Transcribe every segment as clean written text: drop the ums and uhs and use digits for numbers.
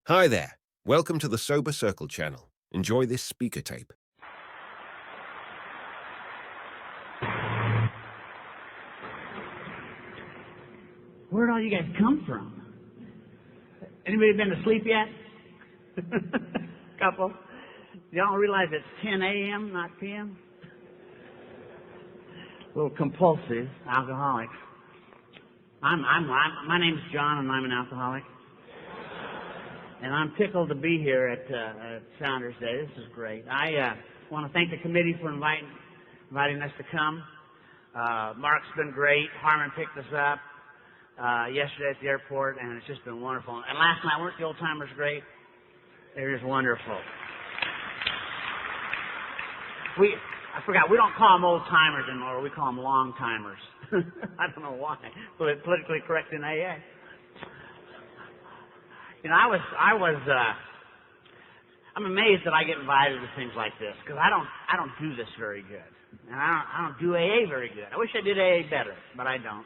Hi there. Welcome to the SoberCircle channel. Enjoy this speaker tape. Where'd all you guys come from? Anybody been to sleep yet? Couple. Y'all don't realize it's 10 a.m., not p.m.? A little compulsive alcoholic. My name's John, and I'm an alcoholic. And I'm tickled to be here at Founders Day. This is great. I want to thank the committee for inviting us to come. Mark's been great. Harmon picked us up yesterday at the airport, and it's just been wonderful. And last night, weren't the old timers great? They're just wonderful. I forgot, we don't call them old timers anymore. We call them long timers. I don't know why. So it's politically correct in AA. You know, I'm amazed that I get invited to things like this because I don't do this very good, and I don't do AA very good. I wish I did AA better, but I don't.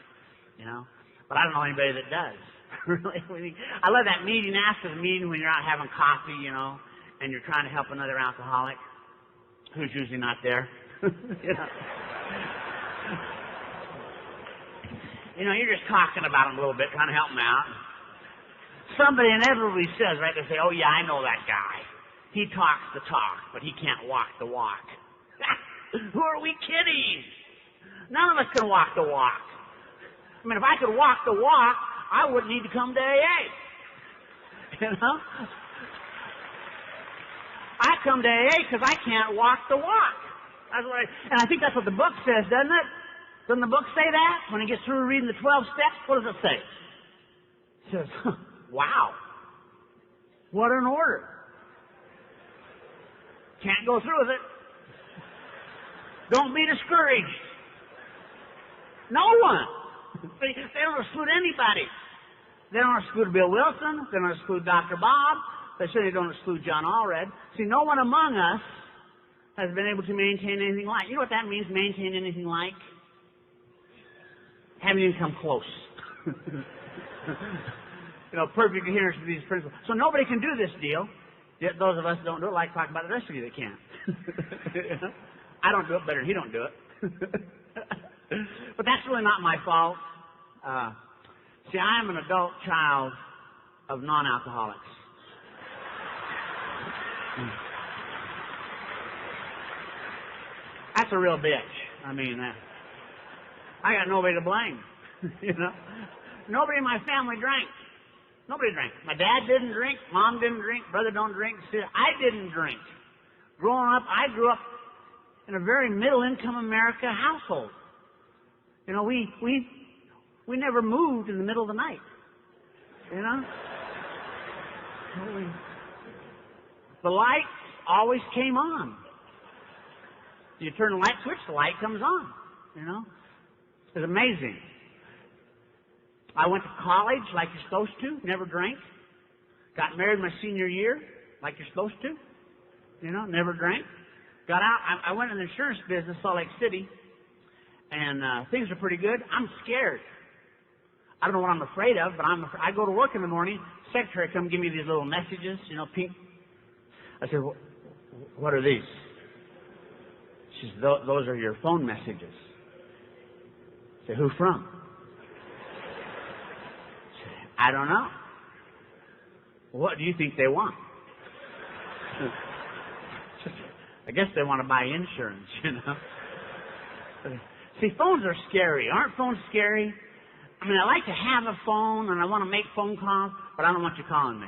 You know, but I don't know anybody that does. Really, I love that meeting after the meeting when you're out having coffee, you know, and you're trying to help another alcoholic who's usually not there. You know, you're just talking about them a little bit, trying to help them out. Somebody inevitably says, right, they say, "Oh yeah, I know that guy. He talks the talk, but he can't walk the walk." Who are we kidding? None of us can walk the walk. I mean, if I could walk the walk, I wouldn't need to come to AA. You know? I come to AA because I can't walk the walk. And I think that's what the book says, doesn't it? Doesn't the book say that? When it gets through reading the 12 steps, what does it say? It says, wow, what an order. Can't go through with it. Don't be discouraged. No one. They don't exclude anybody. They don't exclude Bill Wilson. They don't exclude Dr. Bob. They certainly don't exclude John Allred. See, no one among us has been able to maintain anything like. You know what that means, maintain anything like? Haven't even come close. You know, perfect adherence to these principles. So nobody can do this deal. Yet those of us that don't do it like talking about the rest of you that can. I don't do it better than he don't do it. But that's really not my fault. See, I am an adult child of non-alcoholics. That's a real bitch. I mean, I got nobody to blame. You know, nobody in my family drank. Nobody drank. My dad didn't drink. Mom didn't drink. Brother don't drink. I didn't drink. Growing up, I grew up in a very middle-income America household. You know, we never moved in the middle of the night. You know, the lights always came on. You turn the light switch, the light comes on. You know, it's amazing. I went to college like you're supposed to, never drank. Got married my senior year like you're supposed to, you know, never drank. Got out, I went in the insurance business, Salt Lake City, and things are pretty good. I'm scared. I don't know what I'm afraid of, but I go to work in the morning, secretary come give me these little messages, you know, pink. I said, what are these? She said, those are your phone messages. I said, who from? I don't know. What do you think they want? I guess they want to buy insurance, you know. See, phones are scary. Aren't phones scary? I mean, I like to have a phone and I want to make phone calls, but I don't want you calling me.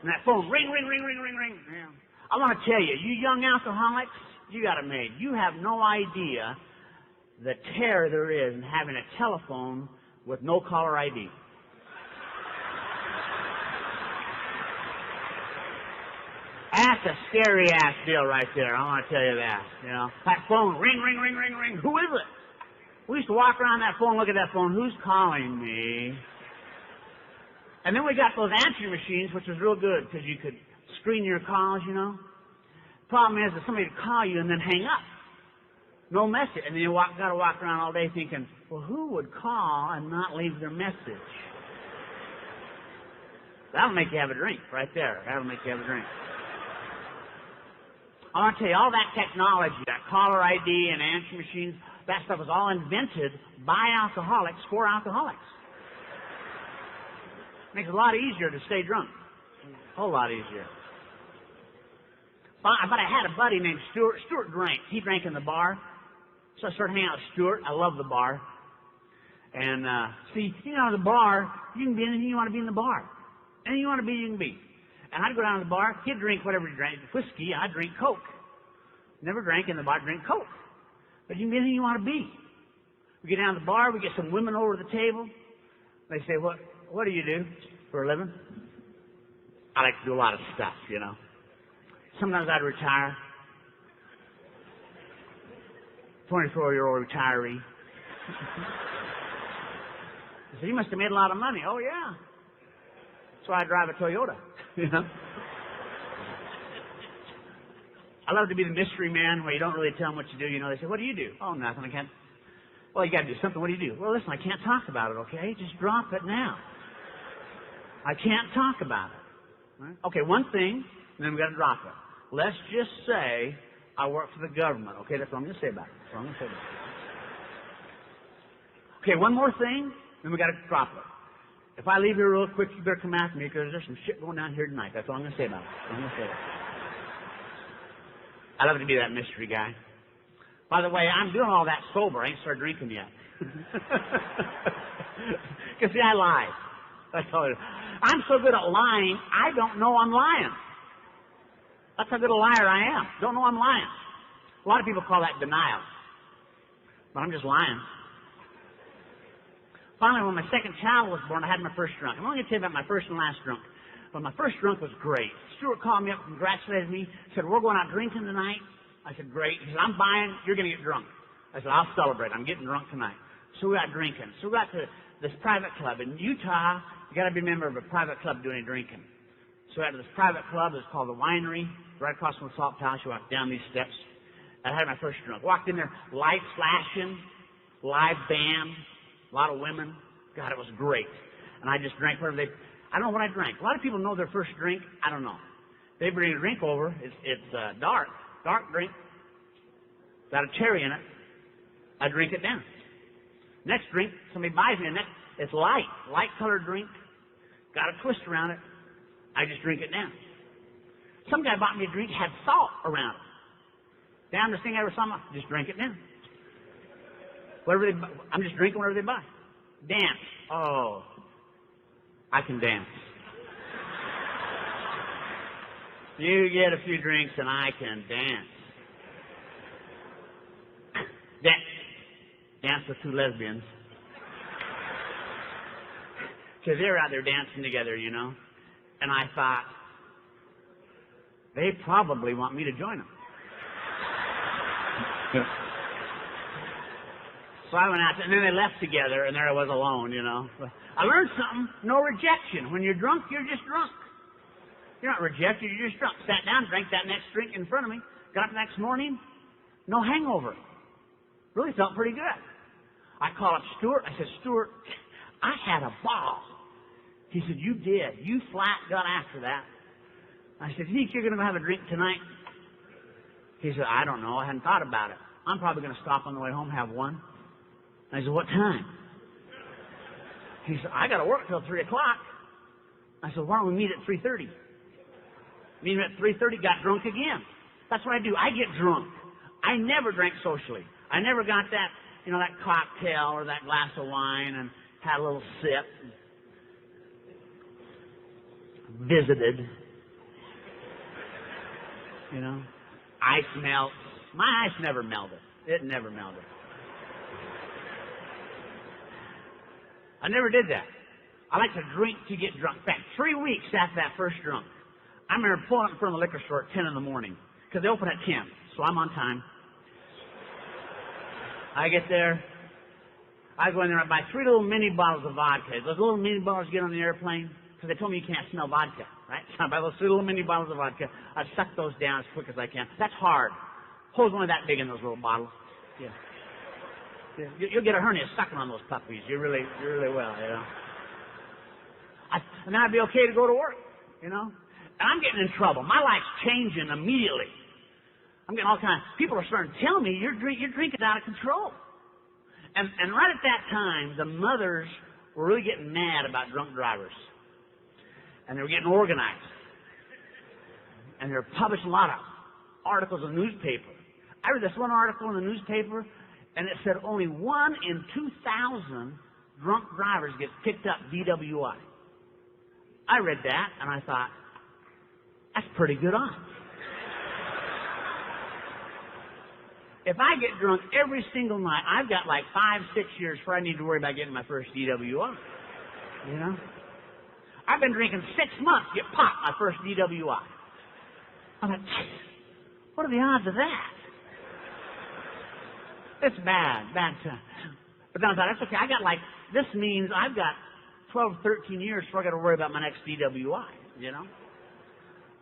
And that phone, ring, ring, ring, ring, ring, ring. Yeah. I want to tell you, you young alcoholics, you got it made. You have no idea the terror there is in having a telephone with no caller ID. That's a scary-ass deal right there, I want to tell you that. You know, that phone, ring, ring, ring, ring, ring. Who is it? We used to walk around that phone, look at that phone. Who's calling me? And then we got those answering machines, which was real good because you could screen your calls, you know. Problem is that somebody would call you and then hang up. No message. And then you got to walk around all day thinking, well, who would call and not leave their message? That'll make you have a drink right there. That'll make you have a drink. I want to tell you, all that technology, that caller ID and answering machines, that stuff was all invented by alcoholics for alcoholics. Makes it a lot easier to stay drunk. A whole lot easier. But I had a buddy named Stuart. Stuart drank. He drank in the bar. So I started hanging out with Stuart. I love the bar. And, see, the bar, you can be anything you want to be in the bar. Anything you want to be, you can be. And I'd go down to the bar. He'd drink whatever he drank. Whiskey, I'd drink Coke. Never drank in the bar, drink Coke. But you can be anything you want to be. We get down to the bar. We get some women over the table. They say, what do you do for a living? I like to do a lot of stuff, Sometimes I'd retire. 24-year-old retiree. I said, you must have made a lot of money. Oh, yeah. So I drive a Toyota, I love to be the mystery man where you don't really tell them what you do. They say, what do you do? Oh, nothing. I can't. Well, you got to do something. What do you do? Well, listen, I can't talk about it, okay? Just drop it now. I can't talk about it. Right? Okay, one thing, and then we got to drop it. Let's just say I work for the government. Okay, that's what I'm going to say about it. That's what I'm going to say about it. Okay, one more thing, then we got to drop it. If I leave here real quick, you better come after me because there's some shit going down here tonight. That's all I'm going to say about it. That's all I'm going to say about it. I love to be that mystery guy. By the way, I'm doing all that sober. I ain't started drinking yet. Because, see, I lie. That's all it is. I'm so good at lying, I don't know I'm lying. That's how good a liar I am. Don't know I'm lying. A lot of people call that denial. But I'm just lying. Finally, when my second child was born, I had my first drunk. I'm only going to tell you about my first and last drunk. But my first drunk was great. Stuart called me up, congratulated me, said, we're going out drinking tonight. I said, great. He said, I'm buying, you're going to get drunk. I said, I'll celebrate. I'm getting drunk tonight. So we got drinking. So we got to this private club. In Utah, you got to be a member of a private club doing drinking. So we got to this private club. It's called the Winery, right across from the Salt Palace. You walk down these steps. I had my first drunk. Walked in there, lights flashing, live band, a lot of women. God, it was great. And I just drank whatever they... I don't know what I drank. A lot of people know their first drink. I don't know. They bring a drink over. It's dark drink. Got a cherry in it. I drink it down. Next drink, somebody buys me a next. It's light-colored drink. Got a twist around it. I just drink it down. Some guy bought me a drink, had salt around it. Damnedest thing I ever saw. Just drink it down. I'm just drinking whatever they buy. Dance. Oh, I can dance. You get a few drinks and I can dance. Dance with two lesbians. Because they're out there dancing together, And I thought, they probably want me to join them. So I went out, and then they left together, and there I was alone, I learned something, no rejection. When you're drunk, you're just drunk. You're not rejected, you're just drunk. Sat down, drank that next drink in front of me, got up the next morning, no hangover. Really felt pretty good. I called up Stuart, I said, Stuart, I had a ball. He said, you did. You flat got after that. I said, you think you're going to have a drink tonight? He said, I don't know, I hadn't thought about it. I'm probably going to stop on the way home, have one. I said, what time? He said, I got to work till 3 o'clock. I said, why don't we meet at 3:30? Meet him at 3:30, got drunk again. That's what I do. I get drunk. I never drank socially. I never got that, that cocktail or that glass of wine and had a little sip. Visited. Ice melts. My ice never melted. It never melted. I never did that. I like to drink to get drunk. In fact, 3 weeks after that first drunk, I remember pulling up in front of the liquor store at 10 in the morning because they open at 10, so I'm on time. I get there. I go in there and buy 3 little mini bottles of vodka. Those little mini bottles get on the airplane because they told me you can't smell vodka, right? So I buy those 3 little mini bottles of vodka. I suck those down as quick as I can. That's hard. Hole's only that big in those little bottles. Yeah. You'll get a hernia sucking on those puppies. You really will, And then I'd be okay to go to work, you know. And I'm getting in trouble. My life's changing immediately. I'm getting all kinds. People are starting to tell me your drinking's out of control. And right at that time, the mothers were really getting mad about drunk drivers, and they were getting organized. And they're publishing a lot of articles in the newspaper. I read this one article in the newspaper, and it said only 1 in 2,000 drunk drivers get picked up DWI. I read that, and I thought, that's pretty good odds. If I get drunk every single night, I've got like 5-6 years before I need to worry about getting my first DWI. You know? I've been drinking 6 months to get popped my first DWI. I thought, what are the odds of that? It's bad time. But then I thought, that's okay. This means I've got 12, 13 years before I got to worry about my next DWI, you know?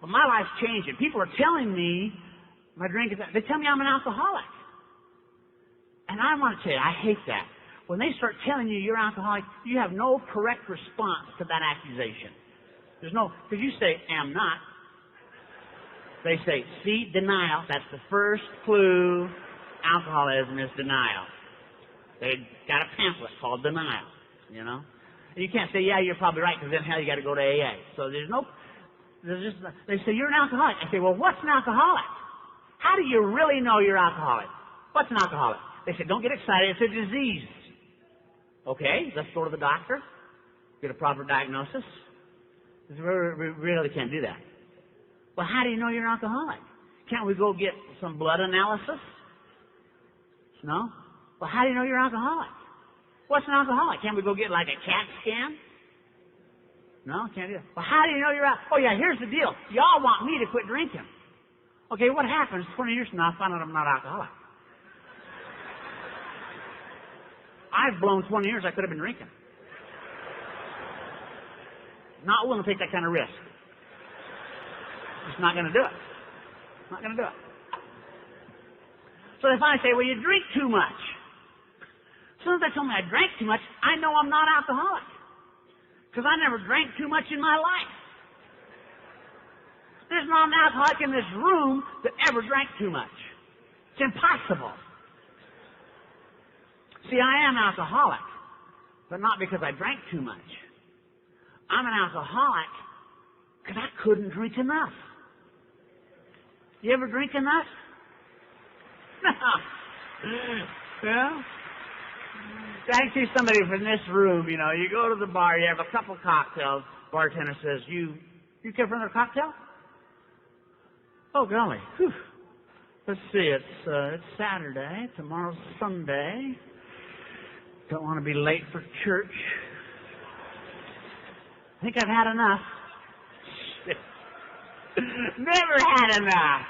But my life's changing. People are telling me my drink is, they tell me I'm an alcoholic. And I want to tell you, I hate that. When they start telling you you're alcoholic, you have no correct response to that accusation. There's no, because you say, am not. They say, see, denial. That's the first clue. Alcoholism is denial. They got a pamphlet called Denial, you know. And you can't say, yeah, you're probably right, because then hell, you got to go to AA. So they say, you're an alcoholic. I say, well, what's an alcoholic? How do you really know you're alcoholic? What's an alcoholic? They said, don't get excited. It's a disease. Okay, let's go to the doctor, get a proper diagnosis. We really can't do that. Well, how do you know you're an alcoholic? Can't we go get some blood analysis? No? Well, how do you know you're alcoholic? What's an alcoholic? Can't we go get like a CAT scan? No, can't do that. Well, how do you know you're alcoholic? Oh, yeah, here's the deal. Y'all want me to quit drinking. Okay, what happens 20 years from now I find out I'm not alcoholic? I've blown 20 years I could have been drinking. Not willing to take that kind of risk. Just not going to do it. Not going to do it. So they finally say, well, you drink too much. As soon as they told me I drank too much, I know I'm not alcoholic. Because I never drank too much in my life. There's not an alcoholic in this room that ever drank too much. It's impossible. See, I am alcoholic, but not because I drank too much. I'm an alcoholic because I couldn't drink enough. You ever drink enough? No. Yeah? I see somebody from this room, you know, you go to the bar, you have a couple cocktails, bartender says, you care for another cocktail? Oh, golly. Whew. Let's see, it's Saturday, tomorrow's Sunday. Don't want to be late for church. I think I've had enough. Never had enough.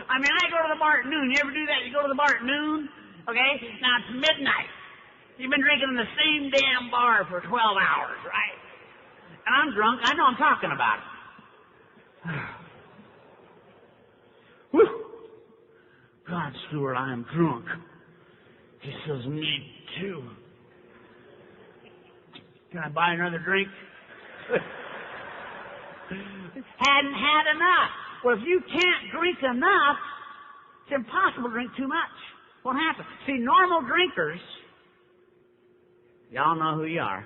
I mean, I go to the bar at noon. You ever do that? You go to the bar at noon, okay? Now it's midnight. You've been drinking in the same damn bar for 12 hours, right? And I'm drunk. I know I'm talking about it. Whew. God, Stuart, I am drunk. He says, me too. Can I buy another drink? Hadn't had enough. Well, if you can't drink enough, it's impossible to drink too much. What happens? See, normal drinkers, y'all know who you are.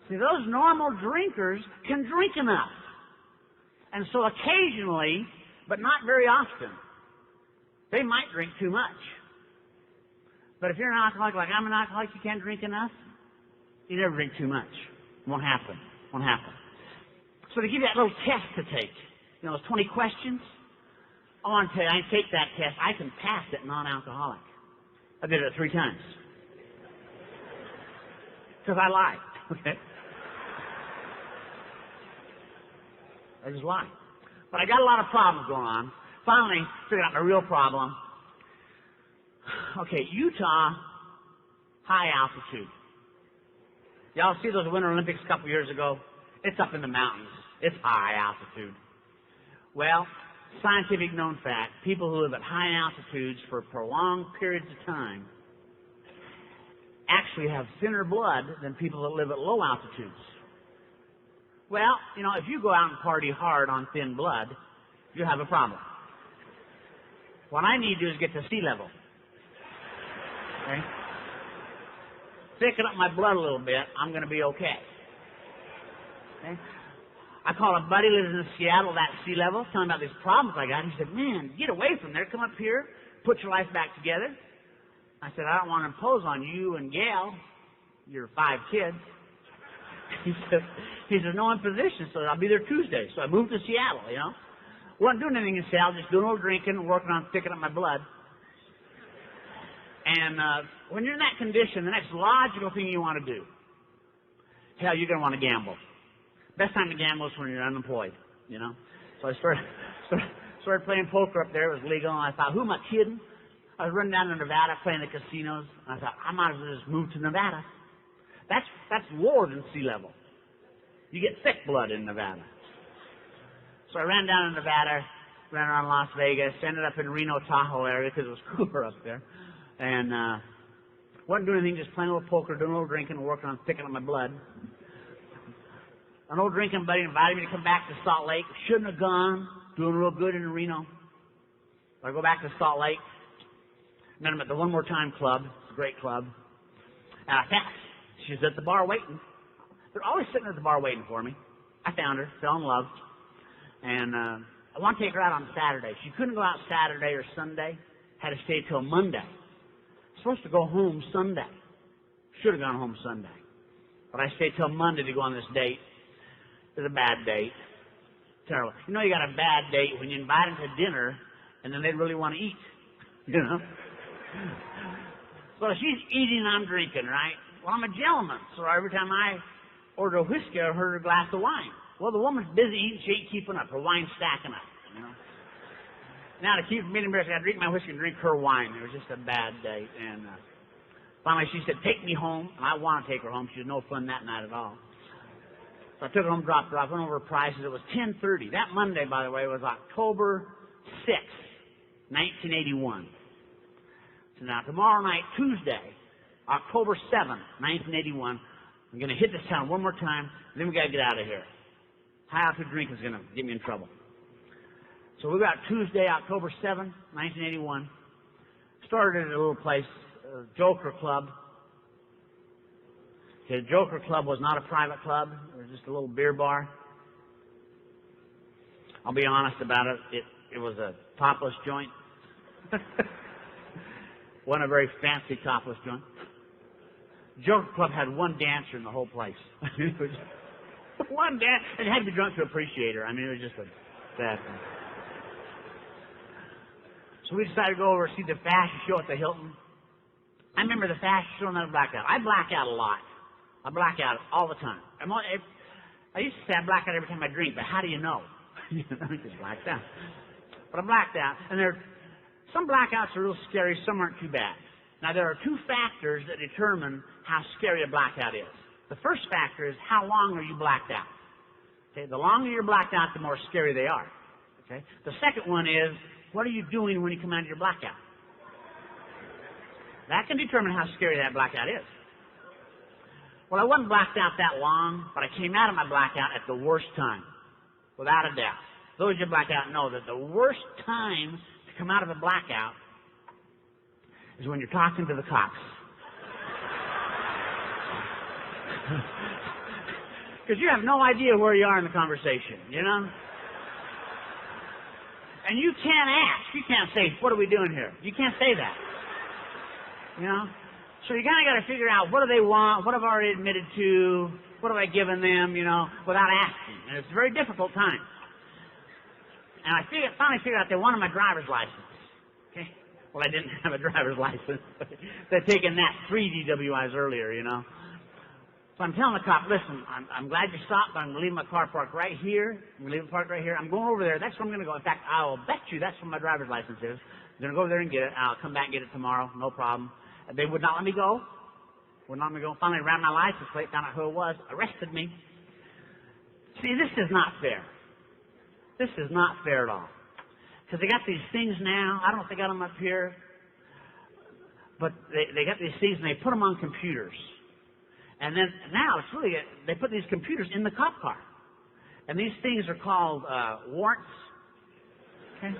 See, those normal drinkers can drink enough. And so occasionally, but not very often, they might drink too much. But if you're an alcoholic like I'm an alcoholic, you can't drink enough, you never drink too much. Won't happen. Won't happen. So they give you that little test to take. You know, those 20 questions. I want to tell you, I take that test. I can pass it non-alcoholic. I did it 3 times. Because I lied. Okay? I just lied. But I got a lot of problems going on. Finally, figured out my real problem. Okay, Utah, high altitude. Y'all see those Winter Olympics a couple years ago? It's up in the mountains. It's high altitude. Well, scientific known fact, people who live at high altitudes for prolonged periods of time actually have thinner blood than people that live at low altitudes. Well, you know, if you go out and party hard on thin blood, you have a problem. What I need to do is get to sea level. Okay? Thicken up my blood a little bit, I'm going to be okay. Okay? I called a buddy who lives in Seattle, that sea level, telling him about these problems I got. He said, man, get away from there. Come up here. Put your life back together. I said, I don't want to impose on you and Gail, your 5 kids. He said, no imposition, so I'll be there Tuesday. So I moved to Seattle, you know. Wasn't doing anything in Seattle, just doing a little drinking and working on thickening up my blood. And when you're in that condition, the next logical thing you want to do, hell, you're going to want to gamble. Best time to gamble is when you're unemployed, you know. So I started playing poker up there. It was legal, and I thought, who am I kidding? I was running down to Nevada playing the casinos, and I thought, I might as well just move to Nevada. That's lower than sea level. You get thick blood in Nevada. So I ran down to Nevada, ran around Las Vegas, ended up in Reno, Tahoe area because it was cooler up there, and wasn't doing anything, just playing a little poker, doing a little drinking, working on thickening my blood. An old drinking buddy invited me to come back to Salt Lake. Shouldn't have gone. Doing real good in Reno. I go back to Salt Lake. Met him at the One More Time Club. It's a great club. And I found her. She's at the bar waiting. They're always sitting at the bar waiting for me. I found her. Fell in love. And I want to take her out on Saturday. She couldn't go out Saturday or Sunday. Had to stay till Monday. Supposed to go home Sunday. Should have gone home Sunday. But I stayed till Monday to go on this date. It was a bad date. Terrible. You know you got a bad date when you invite them to dinner and then they really want to eat. You know? So she's eating and I'm drinking, right? Well, I'm a gentleman, so every time I order a whiskey, I order a glass of wine. Well, the woman's busy eating, she ain't keeping up. Her wine's stacking up, you know? Now, to keep from being embarrassed, I drink my whiskey and drink her wine. It was just a bad date. And finally, she said, take me home. And I want to take her home. She was no fun that night at all. So I took her home, dropped her off, went over prices. It was $10.30. That Monday, by the way, was October 6th, 1981. So now tomorrow night, Tuesday, October 7th, 1981, I'm going to hit this town one more time, and then we got to get out of here. High altitude drink is going to get me in trouble. So we got Tuesday, October 7th, 1981. Started at a little place, Joker Club. The Joker Club was not a private club. It was just a little beer bar. I'll be honest about it. It was a topless joint. Wasn't a very fancy topless joint. Joker Club had one dancer in the whole place. One dancer. And you had to be drunk to appreciate her. I mean, it was just a bad thing. So we decided to go over and see the fashion show at the Hilton. I remember the fashion show and then I blacked out. I black out a lot. I black out all the time. I used to say I black out every time I drink, but how do you know? I just blacked out. But I blacked out, and some blackouts are real scary, some aren't too bad. Now, there are 2 factors that determine how scary a blackout is. The first factor is how long are you blacked out. Okay, the longer you're blacked out, the more scary they are. Okay. The second one is, what are you doing when you come out of your blackout? That can determine how scary that blackout is. Well, I wasn't blacked out that long, but I came out of my blackout at the worst time, without a doubt. Those of you blacked out know that the worst time to come out of a blackout is when you're talking to the cops. Because you have no idea where you are in the conversation, you know? And you can't ask. You can't say, what are we doing here? You can't say that. You know? So you kind of got to figure out what do they want, what have I already admitted to, what have I given them, you know, without asking. And it's a very difficult time. And I finally figured out they wanted my driver's license. Okay? Well, I didn't have a driver's license. They'd taken that 3 DWIs earlier, you know. So I'm telling the cop, listen, I'm glad you stopped, but I'm going to leave my car parked right here. I'm going to leave it parked right here. I'm going over there. That's where I'm going to go. In fact, I'll bet you that's where my driver's license is. I'm going to go over there and get it. I'll come back and get it tomorrow. No problem. They would not let me go. Would not let me go. Finally, ran my license plate, found out who it was, arrested me. See, this is not fair. This is not fair at all. Because they got these things now. I don't know if they got them up here. But they got these things and they put them on computers. And then now it's really, they put these computers in the cop car. And these things are called warrants. Okay?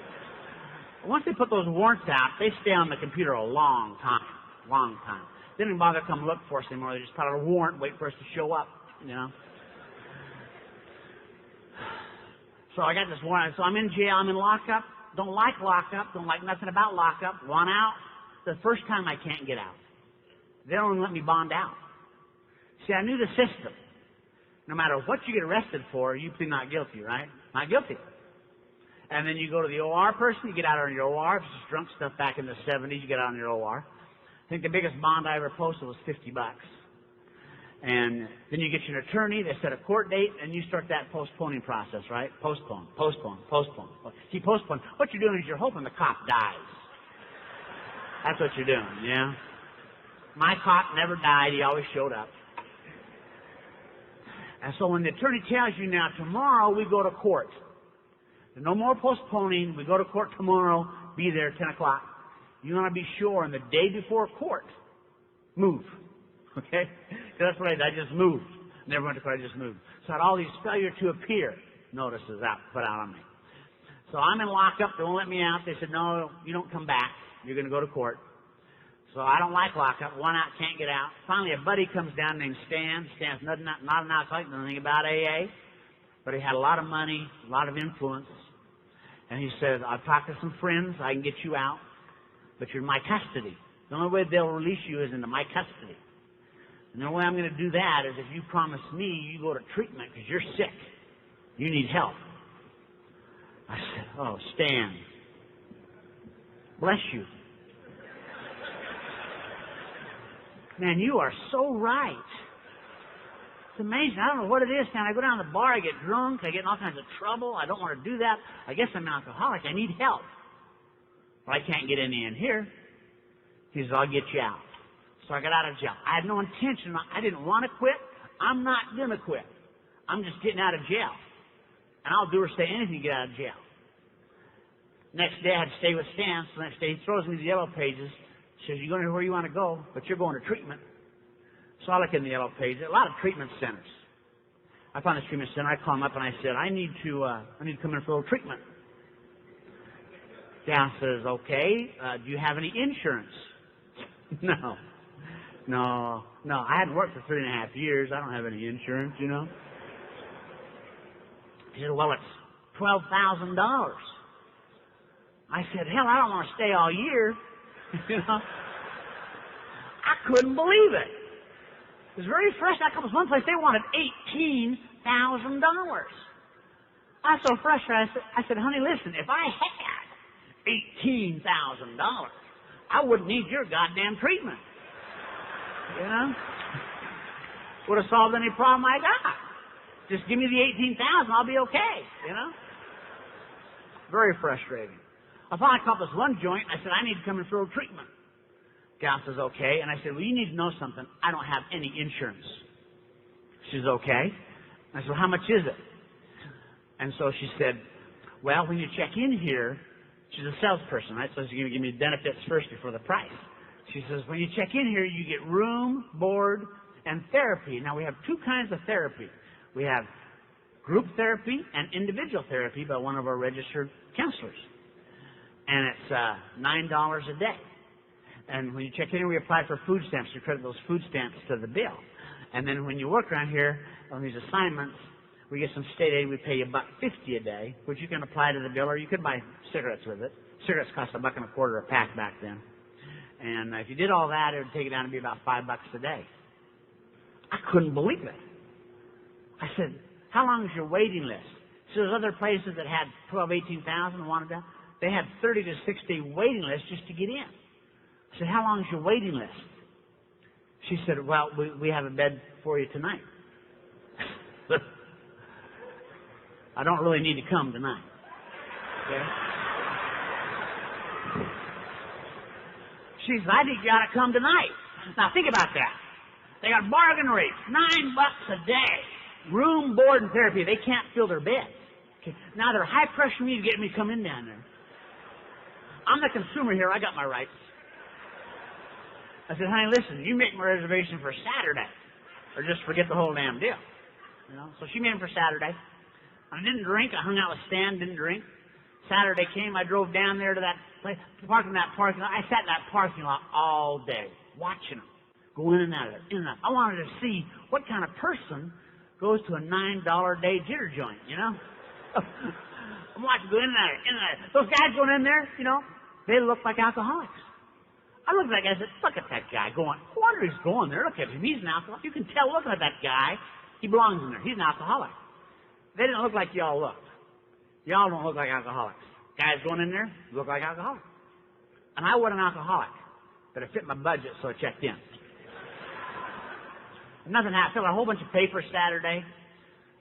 Once they put those warrants out, they stay on the computer a long time. Long time. They didn't bother to come look for us anymore. They just put out a warrant, wait for us to show up, you know. So I got this warrant. So I'm in jail. I'm in lockup. Don't like lockup. Don't like nothing about lockup. Want out. The first time I can't get out. They don't even let me bond out. See, I knew the system. No matter what you get arrested for, you plead not guilty, right? Not guilty. And then you go to the OR person, you get out on your OR. If it's just drunk stuff back in the 70s, you get out on your OR. I think the biggest bond I ever posted was $50. And then you get you an attorney, they set a court date, and you start that postponing process, right? Postpone, postpone, postpone. See, postpone. What you're doing is you're hoping the cop dies. That's what you're doing, yeah? My cop never died. He always showed up. And so when the attorney tells you now, tomorrow we go to court. There's no more postponing. We go to court tomorrow. Be there at 10 o'clock. You want to be sure on the day before court, move. Okay? That's what I did. I just moved. Never went to court. I just moved. So I had all these failure to appear notices put out on me. So I'm in lockup. They won't let me out. They said, no, you don't come back. You're going to go to court. So I don't like lockup. One out, can't get out. Finally, a buddy comes down named Stan. Stan's not an alcoholic, nothing about AA. But he had a lot of money, a lot of influence. And he said, I've talked to some friends. I can get you out. But you're in my custody. The only way they'll release you is into my custody. And the only way I'm going to do that is if you promise me you go to treatment because you're sick. You need help. I said, oh, Stan. Bless you. Man, you are so right. It's amazing. I don't know what it is, Stan. I go down to the bar, I get drunk, I get in all kinds of trouble. I don't want to do that. I guess I'm an alcoholic. I need help. But I can't get any in here. He says, I'll get you out. So I got out of jail. I had no intention. I didn't want to quit. I'm not going to quit. I'm just getting out of jail. And I'll do or say anything to get out of jail. Next day, I had to stay with Stan. So the next day, he throws me the yellow pages. Says, you're going to where you want to go, but you're going to treatment. So I look in the yellow page. A lot of treatment centers. I found this treatment center. I called him up and I said, I need to come in for a little treatment. Gal says, okay. Do you have any insurance? No. I hadn't worked for 3.5 years. I don't have any insurance, you know. He said, well, it's $12,000. I said, hell, I don't want to stay all year. You know. I couldn't believe it. It was very fresh. I come to one place, they wanted $18,000. I was so frustrated. I said, honey, listen, if I had $18,000, I wouldn't need your goddamn treatment. You know? Would have solved any problem I got. Just give me the $18,000, I'll be okay. You know? Very frustrating. I finally caught this one joint. I said, I need to come in for a treatment. Gal says, okay. And I said, well, you need to know something. I don't have any insurance. She says, okay. I said, well, how much is it? And so she said, well, when you check in here, she's a salesperson, right? So she's going to give me benefits first before the price. She says, when you check in here, you get room, board, and therapy. Now, we have two kinds of therapy. We have group therapy and individual therapy by one of our registered counselors. And it's $9 a day. And when you check in here, we apply for food stamps. You credit those food stamps to the bill. And then when you work around here on these assignments, we get some state aid. We pay you $1.50 a day, which you can apply to the bill, or you could buy cigarettes with it. Cigarettes cost $1.25 a pack back then. And if you did all that, it would take it down to be about $5 a day. I couldn't believe it. I said, how long is your waiting list? So there's other places that had 18,000 wanted that. They had 30 to 60 waiting lists just to get in. I said, how long is your waiting list? She said, well, we have a bed for you tonight. I don't really need to come tonight. Okay? She said, I think you ought to come tonight. Now think about that. They got bargain rates, $9 a day. Room, board, and therapy. They can't fill their beds. Okay? Now they're high pressure me to get me to come in down there. I'm the consumer here. I got my rights. I said, honey, listen, you make my reservation for Saturday, or just forget the whole damn deal. You know. So she made it for Saturday. I didn't drink. I hung out with Stan, didn't drink. Saturday came. I drove down there to that place, parked in that parking lot. I sat in that parking lot all day, watching them go in and out of it, in and out. I wanted to see what kind of person goes to a $9 a day jitter joint, you know? I'm watching go in and out of it, in and out of it. Those guys going in there, you know, they look like alcoholics. I looked at that guy and said, look at that guy going. No wonder he's going there. Look at him. He's an alcoholic. You can tell looking at that guy, he belongs in there. He's an alcoholic. They didn't look like y'all looked. Y'all don't look like alcoholics. Guys going in there look like alcoholics. And I wasn't an alcoholic, but it fit my budget, so I checked in. Nothing happened. Filled out a whole bunch of papers Saturday.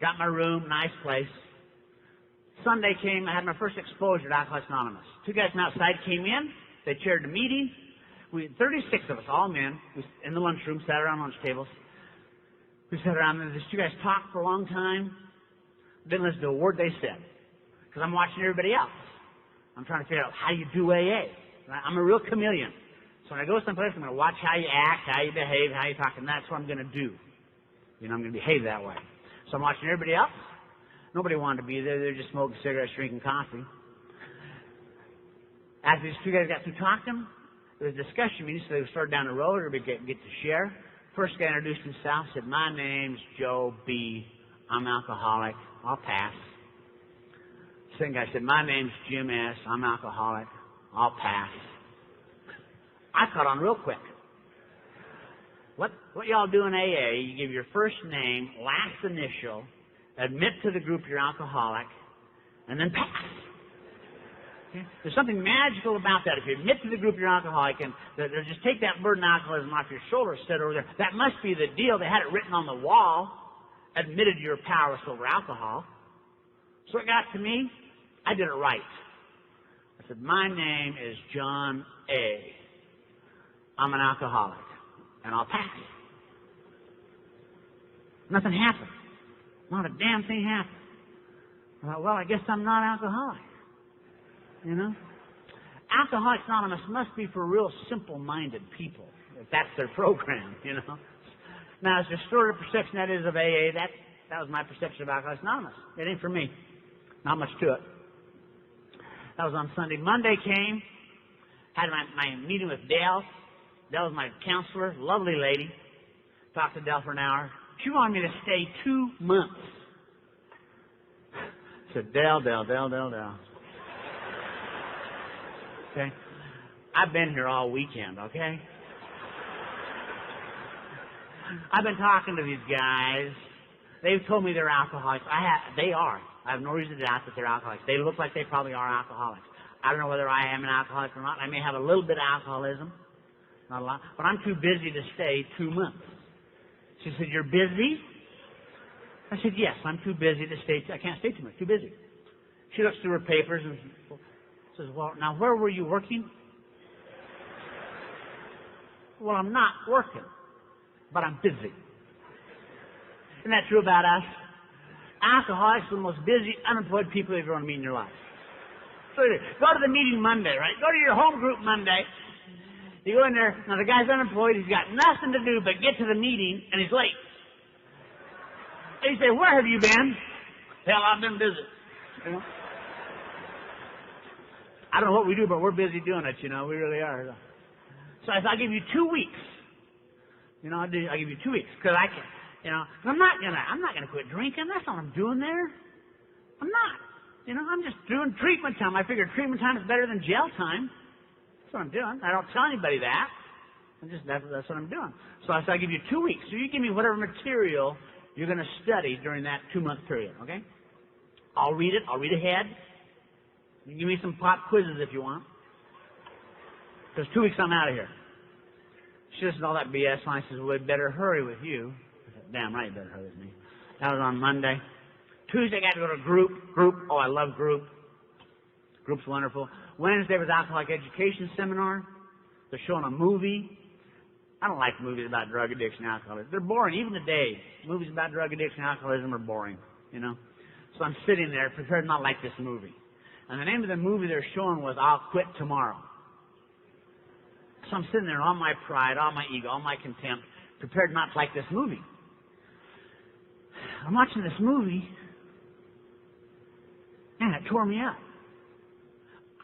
Got my room, nice place. Sunday came. I had my first exposure to Alcoholics Anonymous. Two guys from outside came in. They chaired the meeting. We had 36 of us, all men. We in the lunchroom, sat around lunch tables. We sat around, and these two guys talked for a long time. Didn't listen to a word they said, because I'm watching everybody else. I'm trying to figure out how you do AA. Right? I'm a real chameleon. So when I go someplace, I'm going to watch how you act, how you behave, how you talk, and that's what I'm going to do. You know, I'm going to behave that way. So I'm watching everybody else. Nobody wanted to be there. They're just smoking cigarettes, drinking coffee. After these two guys got through talking, there was a discussion meeting, so they started down the road, or we get to share. First guy introduced himself, said, my name's Joe B. I'm alcoholic. I'll pass. Second guy said, my name's Jim S. I'm alcoholic. I'll pass. I caught on real quick. What y'all do in AA, you give your first name, last initial, admit to the group you're alcoholic, and then pass. Okay? There's something magical about that. If you admit to the group you're alcoholic, and they'll just take that burden of alcoholism off your shoulders, sit over there. That must be the deal. They had it written on the wall, admitted you're powerless over alcohol. So it got to me, I did it right. I said, my name is John A. I'm an alcoholic, and I'll pass. Nothing happened. Not a damn thing happened. I thought, well, I guess I'm not alcoholic. You know? Alcoholics Anonymous must be for real simple-minded people, if that's their program, you know? Now, as distorted perception that is of AA, that was my perception of Alcoholics Anonymous. It ain't for me. Not much to it. That was on Sunday. Monday came, had my meeting with Dale. Dale was my counselor, lovely lady. Talked to Dale for an hour. She wanted me to stay 2 months. I said, Dale. Okay? I've been here all weekend, okay? I've been talking to these guys. They've told me they're alcoholics. They are. I have no reason to doubt that they're alcoholics. They look like they probably are alcoholics. I don't know whether I am an alcoholic or not. I may have a little bit of alcoholism. Not a lot. But I'm too busy to stay 2 months. She said, you're busy? I said, yes, I'm too busy to stay. I can't stay too much. Too busy. She looks through her papers and says, well, now where were you working? Well, I'm not working, but I'm busy. Isn't that true about us? Alcoholics are the most busy, unemployed people you've ever want to meet in your life. So go to the meeting Monday, right? Go to your home group Monday. You go in there, now the guy's unemployed, he's got nothing to do but get to the meeting, and he's late. And you say, where have you been? Hell, I've been busy. You know? I don't know what we do, but we're busy doing it, you know, we really are. So I said, I'll give you 2 weeks. You know, I'll give you 2 weeks, because I can, you know, I'm not gonna quit drinking, that's not what I'm doing there. I'm not. You know, I'm just doing treatment time. I figure treatment time is better than jail time. That's what I'm doing. I don't tell anybody that. That's what I'm doing. So I said, I'll give you 2 weeks. So you give me whatever material you're going to study during that 2-month period, okay? I'll read it. I'll read ahead. You can give me some pop quizzes if you want. Because 2 weeks I'm out of here. She listened to all that BS and I says, well, we'd better hurry with you. I said, damn right, you better hurry with me. That was on Monday. Tuesday, I got to go to group. Oh, I love group. Group's wonderful. Wednesday was Alcoholic Education Seminar. They're showing a movie. I don't like movies about drug addiction and alcoholism. They're boring. Even today, movies about drug addiction and alcoholism are boring, you know. So I'm sitting there prepared to not like this movie. And the name of the movie they're showing was I'll Quit Tomorrow. So I'm sitting there, all my pride, all my ego, all my contempt, prepared not to like this movie. I'm watching this movie, and it tore me up.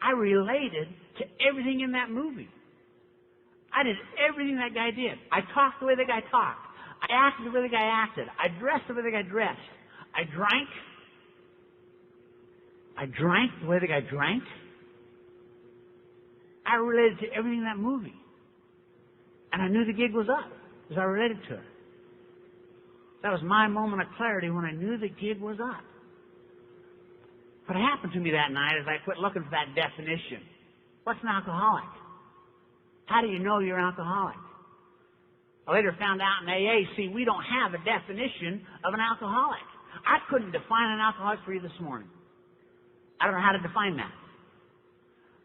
I related to everything in that movie. I did everything that guy did. I talked the way the guy talked. I acted the way the guy acted. I dressed the way the guy dressed. I drank the way the guy drank. I related to everything in that movie. And I knew the gig was up because I related to it. That was my moment of clarity when I knew the gig was up. What happened to me that night is I quit looking for that definition. What's an alcoholic? How do you know you're an alcoholic? I later found out in AA, we don't have a definition of an alcoholic. I couldn't define an alcoholic for you this morning. I don't know how to define that.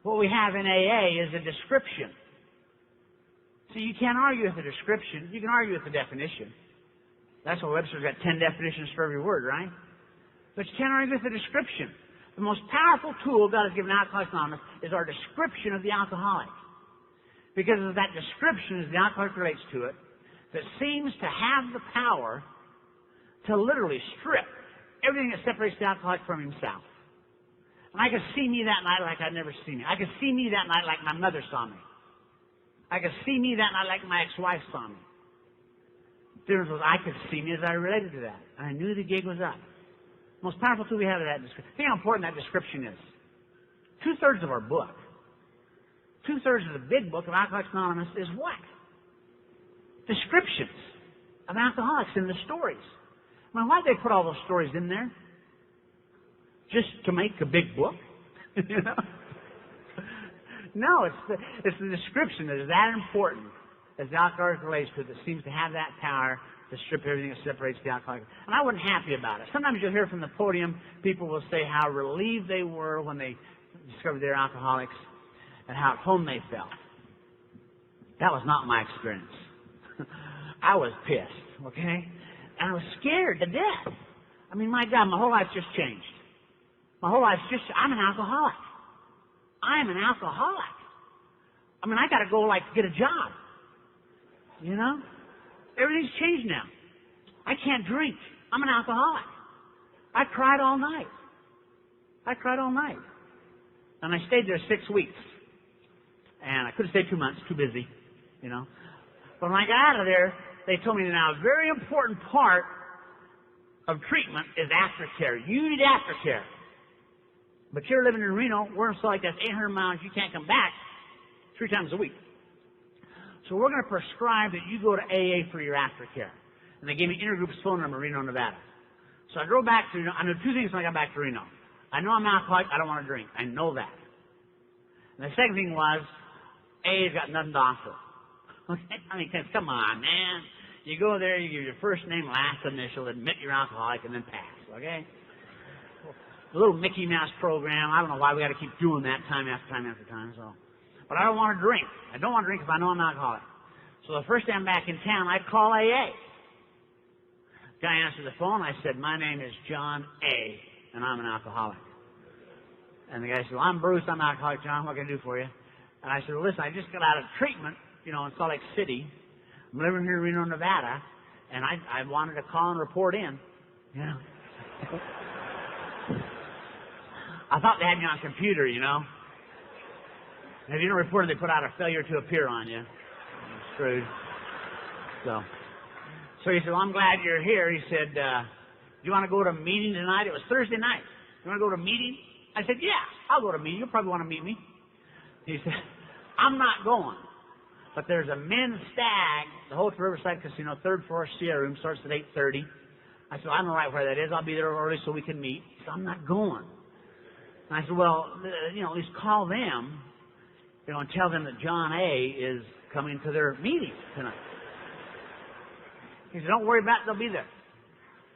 What we have in AA is a description. See, you can't argue with a description. You can argue with the definition. That's why Webster's got 10 definitions for every word, right? But you can't argue with the description. The most powerful tool God has given Alcoholics Anonymous is our description of the alcoholic. Because of that description, as the alcoholic relates to it, that seems to have the power to literally strip everything that separates the alcoholic from himself. And I could see me that night like I'd never seen me. I could see me that night like my mother saw me. I could see me that night like my ex-wife saw me. The difference was I could see me as I related to that. And I knew the gig was up. The most powerful tool we have is that description. Think how important that description is. 2/3 of our book, 2/3 of the big book of Alcoholics Anonymous is what? Descriptions of alcoholics in the stories. I mean, why did they put all those stories in there? Just to make a big book? You know? No, it's the description that is that important as the alcoholic relates to it that seems to have that power to strip everything that separates the alcoholic. And I wasn't happy about it. Sometimes you'll hear from the podium, people will say how relieved they were when they discovered they're alcoholics and how at home they felt. That was not my experience. I was pissed, okay? And I was scared to death. I mean, my God, my whole life's just changed. My whole life's just, I'm an alcoholic. I'm an alcoholic. I mean, I got to go, get a job. You know? Everything's changed now. I can't drink. I'm an alcoholic. I cried all night. And I stayed there 6 weeks. And I could have stayed 2 months, too busy, you know. But when I got out of there, they told me that now a very important part of treatment is aftercare. You need aftercare. But you're living in Reno, we're in Salt Lake, that's 800 miles, you can't come back 3 times a week. So we're going to prescribe that you go to AA for your aftercare. And they gave me Intergroup's phone number, Reno, Nevada. So I drove back to Reno. I knew 2 things when I got back to Reno. I know I'm an alcoholic, I don't want to drink. I know that. And the second thing was, AA's got nothing to offer. Okay? I mean, come on, man. You go there, you give your first name, last initial, admit you're alcoholic, and then pass, okay? The little Mickey Mouse program, I don't know why we got to keep doing that time after time after time, so. But I don't want to drink. I don't want to drink if I know I'm an alcoholic. So the first day I'm back in town, I call AA. Guy answered the phone. I said, my name is John A., and I'm an alcoholic. And the guy said, well, I'm Bruce. I'm an alcoholic, John. What can I do for you? And I said, well, listen, I just got out of treatment, in Salt Lake City. I'm living here in Reno, Nevada, and I wanted to call and report in. I thought they had me on a computer, And if you don't report it, they put out a failure to appear on you. I'm screwed. So he said, well, I'm glad you're here. He said, do you want to go to a meeting tonight? It was Thursday night. You want to go to a meeting? I said, yeah, I'll go to a meeting. You'll probably want to meet me. He said, I'm not going. But there's a men's stag, the Hotel Riverside Casino, 3rd floor Sierra room, starts at 8:30. I said, I don't know right where that is. I'll be there early so we can meet. He said, I'm not going. And I said, well, at least call them, and tell them that John A. is coming to their meeting tonight. He said, don't worry about it. They'll be there.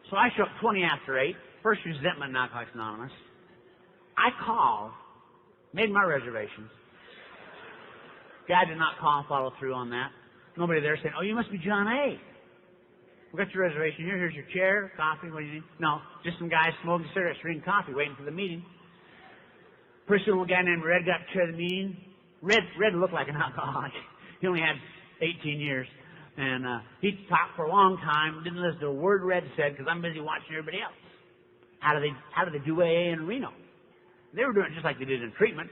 So I show up 20 after 8. First resentment in Alcoholics Anonymous. I called, made my reservations. Guy did not call and follow through on that. Nobody there saying, oh, you must be John A. We got your reservation here. Here's your chair, coffee. What do you need? No, just some guys smoking cigarettes, drinking coffee, waiting for the meeting. Pretty soon, a guy named Red got to chair the meeting. Red looked like an alcoholic. He only had 18 years. And he talked for a long time, didn't listen to a word Red said because I'm busy watching everybody else. How do they do AA in Reno? They were doing it just like they did in treatment.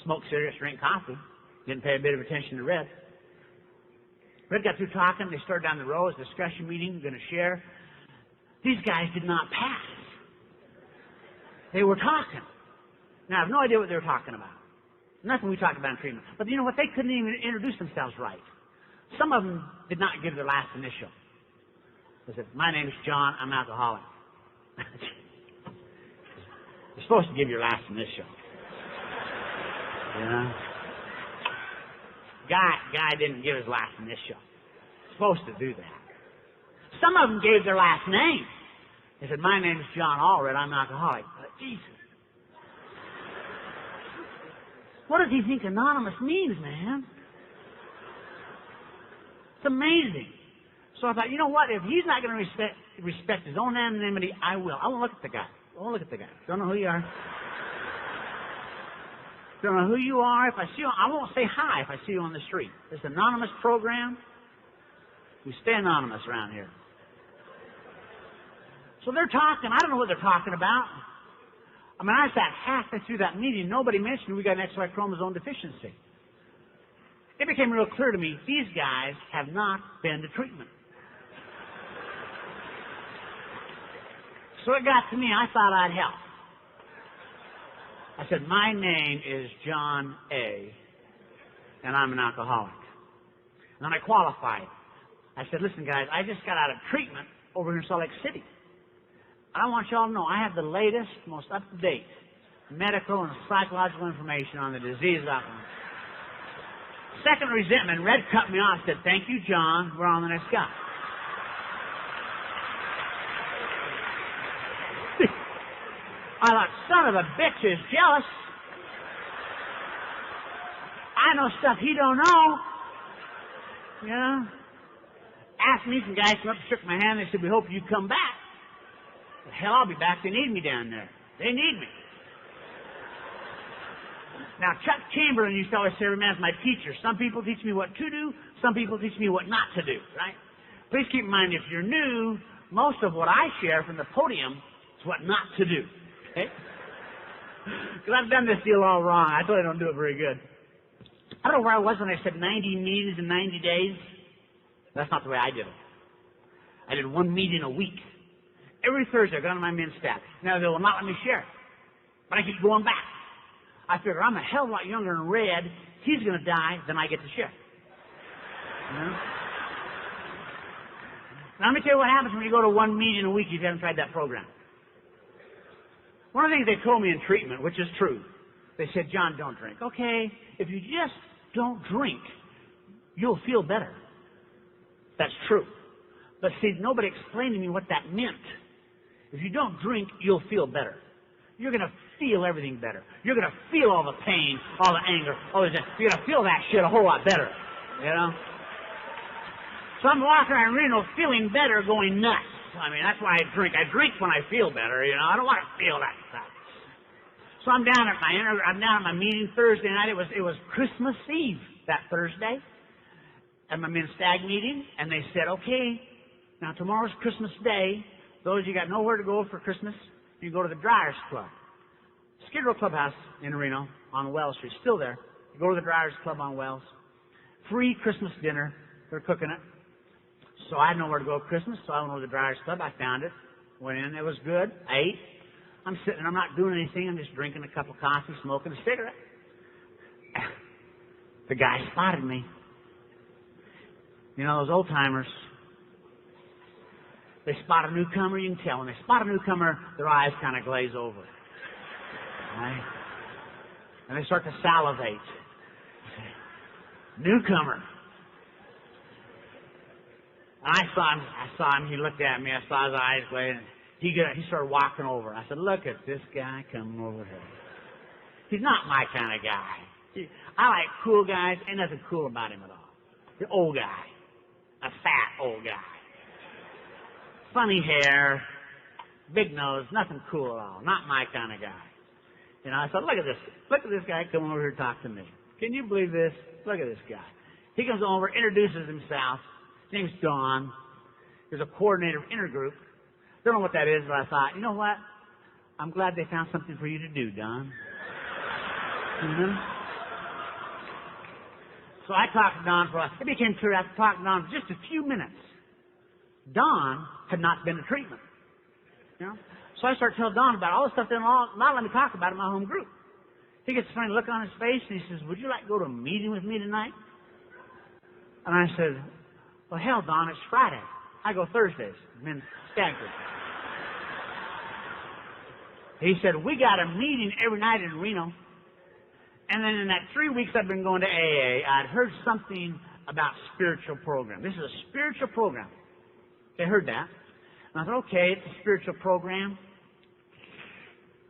Smoke cigarettes, drink coffee. Didn't pay a bit of attention to Red. Red got through talking. They started down the road. It was a discussion meeting, going to share. These guys did not pass. They were talking. Now, I have no idea what they were talking about. Nothing we talked about in treatment. But you know what? They couldn't even introduce themselves right. Some of them did not give their last initial. They said, my name is John. I'm an alcoholic. You're supposed to give your last initial. You know? Guy didn't give his last initial. Supposed to do that. Some of them gave their last name. They said, my name is John Allred. I'm an alcoholic. Jesus. What does he think anonymous means, man? It's amazing. So I thought, you know what? If he's not going to respect his own anonymity, I will. I won't look at the guy. I won't look at the guy. Don't know who you are. Don't know who you are. If I see you, I won't say hi if I see you on the street. This anonymous program, we stay anonymous around here. So they're talking. I don't know what they're talking about. I mean, I sat halfway through that meeting. Nobody mentioned we got an XY chromosome deficiency. It became real clear to me these guys have not been to treatment. So it got to me. I thought I'd help. I said, my name is John A., and I'm an alcoholic. And then I qualified. I said, listen, guys, I just got out of treatment over here in Salt Lake City. I want y'all to know I have the latest, most up-to-date medical and psychological information on the disease of alcohol. Second resentment, Red cut me off, said, thank you, John. We're on the next guy. I thought, son of a bitch is jealous. I know stuff he don't know. You know? Asked me, some guys came up and shook my hand. They said, we hope you come back. Well, hell, I'll be back. They need me down there. They need me. Now, Chuck Chamberlain used to always say, every man's my teacher. Some people teach me what to do. Some people teach me what not to do, right? Please keep in mind, if you're new, most of what I share from the podium is what not to do. Okay? Because I've done this deal all wrong. I totally don't do it very good. I don't know where I was when I said 90 meetings in 90 days. That's not the way I did it. I did one meeting a week. Every Thursday I got on my men's staff. Now they will not let me share. But I keep going back. I figure I'm a hell of a lot younger than Red. He's going to die, then I get to share. You know? Now let me tell you what happens when you go to one meeting a week if you haven't tried that program. One of the things they told me in treatment, which is true, they said, John, don't drink. Okay, if you just don't drink, you'll feel better. That's true. But see, nobody explained to me what that meant. If you don't drink, you'll feel better. You're going to feel everything better. You're going to feel all the pain, all the anger, all this. You're going to feel that shit a whole lot better. You know? So I'm walking around Reno feeling better, going nuts. I mean, that's why I drink. I drink when I feel better, you know. I don't want to feel that stuff. So I'm down at my meeting Thursday night. It was Christmas Eve that Thursday at my men's stag meeting, and they said, okay, now tomorrow's Christmas Day. Those of you got nowhere to go for Christmas, you go to the Dryers Club. Skid Row Clubhouse in Reno on Wells Street, still there. You go to the Dryers Club on Wells. Free Christmas dinner. They're cooking it. So I had nowhere to go for Christmas, so I went over to the Dryers Club. I found it. Went in. It was good. I ate. I'm sitting there. I'm not doing anything. I'm just drinking a cup of coffee, smoking a cigarette. The guy spotted me. You know, those old-timers, they spot a newcomer, you can tell. When they spot a newcomer, their eyes kind of glaze over. Right? And they start to salivate. Newcomer. And I saw him, he looked at me, I saw his eyes glazing. He started walking over. I said, look at this guy coming over here. He's not my kind of guy. I like cool guys, ain't nothing cool about him at all. The old guy. A fat old guy. Funny hair, big nose, nothing cool at all. Not my kind of guy. You know, I said, look at this guy coming over here to talk to me. Can you believe this? Look at this guy. He comes over, introduces himself. His name's Don. He's a coordinator of intergroup. Don't know what that is, but I thought, you know what? I'm glad they found something for you to do, Don. So I talked to Don it became clear after talking to Don for just a few minutes. Don had not been to treatment. So I started telling Don about all the stuff they not let me talk about in my home group. He gets a funny look on his face and he says, would you like to go to a meeting with me tonight? And I said, well, hell, Don, it's Friday. I go Thursdays. Men stag group. He said, we got a meeting every night in Reno. And then in that 3 weeks I've been going to AA, I'd heard something about spiritual program. This is a spiritual program. They heard that. And I thought, okay, it's a spiritual program.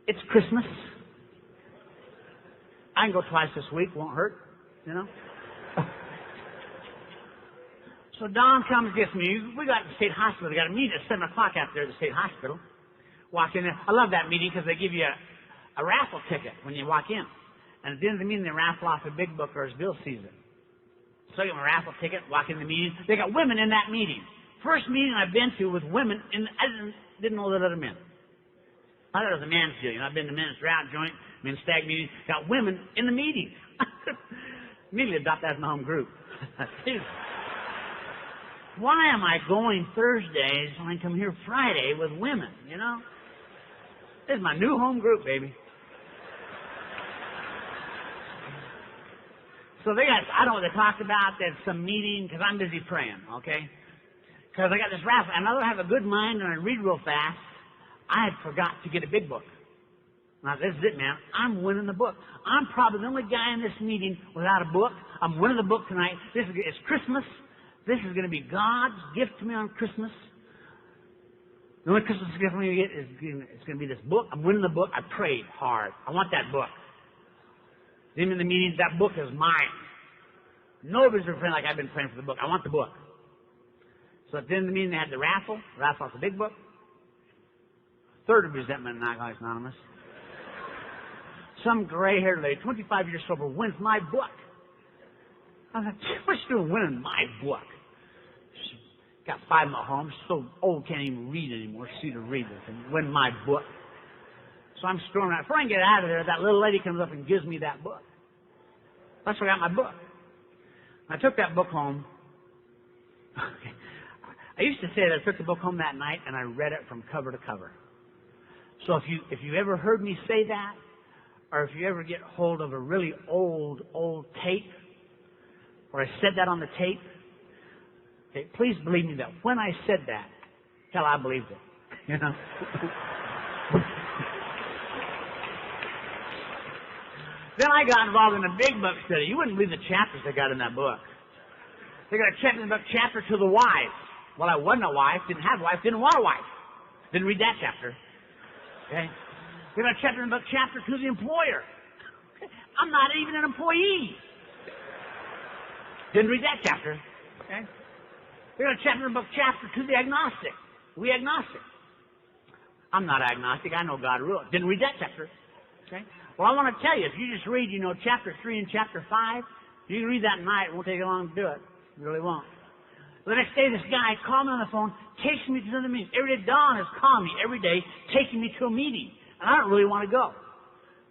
It's Christmas. I can go twice this week, won't hurt, So Don comes, gets me. We got to the state hospital. We got a meeting at 7 o'clock out there at the state hospital. Walk in there. I love that meeting because they give you a raffle ticket when you walk in. And at the end of the meeting, they raffle off a big book or as Bill sees it. So I get my raffle ticket, walk in the meeting. They got women in that meeting. First meeting I've been to with women, and I didn't know that other men. I thought it was a man's deal. I've been to men's route joint, men's stag meeting, got women in the meeting. Immediately adopt that as my home group. Why am I going Thursdays when I come here Friday with women, This is my new home group, baby. So I don't know what they talked about. There's some meeting, because I'm busy praying, okay? Because I got this raffle, and I don't have a good mind and I read real fast. I had forgot to get a big book. Now, this is it, man. I'm winning the book. I'm probably the only guy in this meeting without a book. I'm winning the book tonight. It's Christmas. This is going to be God's gift to me on Christmas. The only Christmas gift I'm going to get is it's going to be this book. I'm winning the book. I prayed hard. I want that book. Then in the meeting, that book is mine. Nobody's been praying like I've been praying for the book. I want the book. So at the end of the meeting, they had the raffle off the big book. Third of resentment in Alcoholics Anonymous. Some gray-haired lady, 25 years sober, wins my book. I was like, what's she doing winning my book? She got 5 in my home. She's so old, can't even read anymore. She's to read this and win my book. So I'm storming out. Before I can get out of there, that little lady comes up and gives me that book. That's where I got my book. I took that book home. I used to say that I took the book home that night and I read it from cover to cover. So if you ever heard me say that, or if you ever get hold of a really old tape, or I said that on the tape, okay, please believe me that when I said that, hell, I believed it. Then I got involved in a big book study. You wouldn't believe the chapters they got in that book. They got a chapter in the book, chapter to the wife. Well, I wasn't a wife, didn't have a wife, didn't want a wife. Didn't read that chapter. Okay? They got a chapter in the book, chapter to the employer. Okay? I'm not even an employee. Didn't read that chapter. Okay? They got a chapter in the book, chapter to the agnostic. We agnostic. I'm not agnostic. I know God rules. Didn't read that chapter. Okay? Well, I want to tell you, if you just read, chapter 3 and chapter 5, you can read that tonight. It won't take you long to do it. It really won't. The next day, this guy called me on the phone, takes me to another meeting. Every day, Don has called me every day, taking me to a meeting. And I don't really want to go.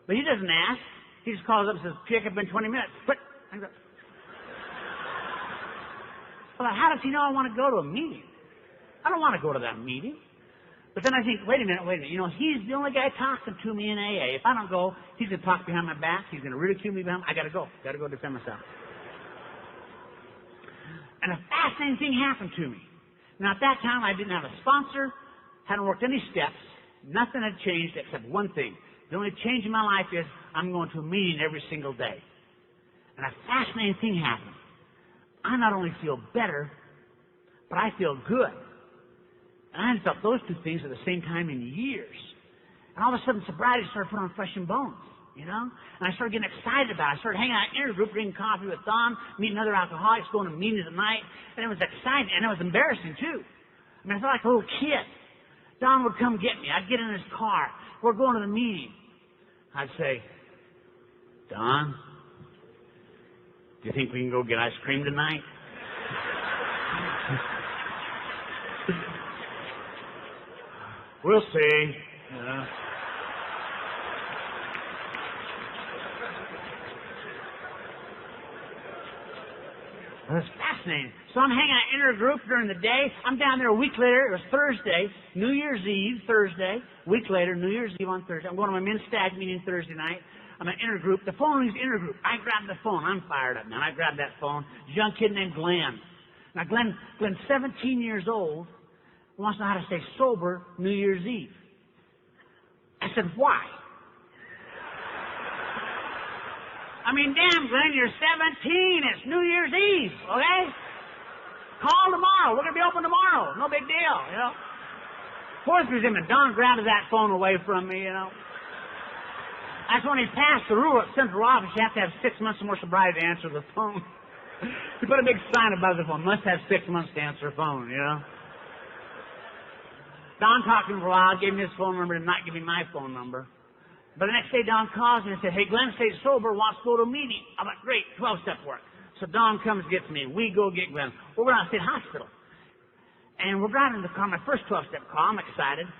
But he doesn't ask. He just calls up and says, pick up in 20 minutes. Quick. I go, well, how does he know I want to go to a meeting? I don't want to go to that meeting. But then I think, wait a minute. He's the only guy talking to me in AA. If I don't go, he's going to talk behind my back. He's going to ridicule me behind. I got to go. Got to go defend myself. And a fascinating thing happened to me. Now, at that time, I didn't have a sponsor, hadn't worked any steps. Nothing had changed except one thing. The only change in my life is I'm going to a meeting every single day. And a fascinating thing happened. I not only feel better, but I feel good. And I hadn't felt those two things at the same time in years. And all of a sudden, sobriety started putting on flesh and bones, And I started getting excited about it. I started hanging out in a group, drinking coffee with Don, meeting other alcoholics, going to meetings at night. And it was exciting, and it was embarrassing, too. I mean, I felt like a little kid. Don would come get me. I'd get in his car. We're going to the meeting. I'd say, Don, you think we can go get ice cream tonight? We'll see. Yeah. That's fascinating. So I'm hanging out in a group during the day. I'm down there a week later. It was Thursday, New Year's Eve, Thursday. Week later, New Year's Eve on Thursday. I'm going to my men's stag meeting Thursday night. I'm an intergroup. The phone rings intergroup. I grab the phone. I'm fired up, man. I grab that phone. There's a young kid named Glenn. Now, Glenn's 17 years old. Wants to know how to stay sober New Year's Eve. I said, why? I mean, damn, Glenn, you're 17. It's New Year's Eve, okay? Call tomorrow. We're going to be open tomorrow. No big deal, you know. Fourth was him, and Don grabbed that phone away from me, you know. That's when he passed the rule at central office. You have to have 6 months or more sobriety to answer the phone. He put a big sign above the phone. Must have 6 months to answer a phone, you know. Don talked to him for a while, gave me his phone number, did not give me my phone number. But the next day, Don calls me and said, hey, Glenn stays sober, wants to go to a meeting. I'm like, great, 12-step work. So Don comes, gets me. We go get Glenn. We're going to State Hospital. And we're driving in the car, my first 12-step call. I'm excited.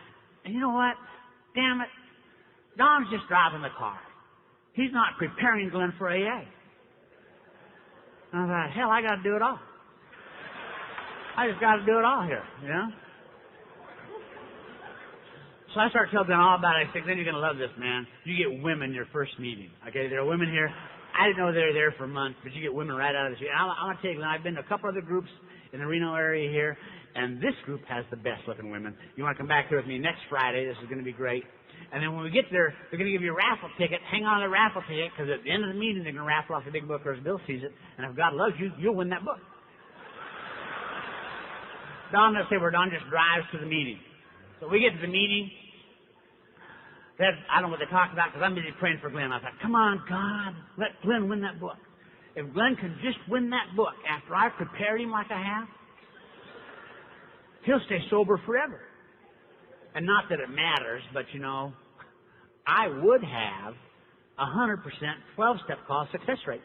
And you know what? Damn it. Don's just driving the car. He's not preparing Glenn for AA. And I thought, hell, I got to do it all. I just got to do it all here, you know? So I started telling them all about it. I said, then you're going to love this, man. You get women your first meeting. Okay, there are women here. I didn't know they were there for months, but you get women right out of the street. I'm going to tell you, I've been to a couple other groups in the Reno area here, and this group has the best-looking women. You want to come back here with me next Friday. This is going to be great. And then when we get there, they're going to give you a raffle ticket. Hang on to the raffle ticket, because at the end of the meeting, they're going to raffle off the big book, or as Bill sees it. And if God loves you, you'll win that book. Don, let's say where Don just drives to the meeting. So we get to the meeting. I don't know what they talked about because I'm busy praying for Glenn. I thought, come on, God, let Glenn win that book. If Glenn can just win that book after I've prepared him like I have, he'll stay sober forever. And not that it matters, but you know, I would have 100% 12-step call success rate.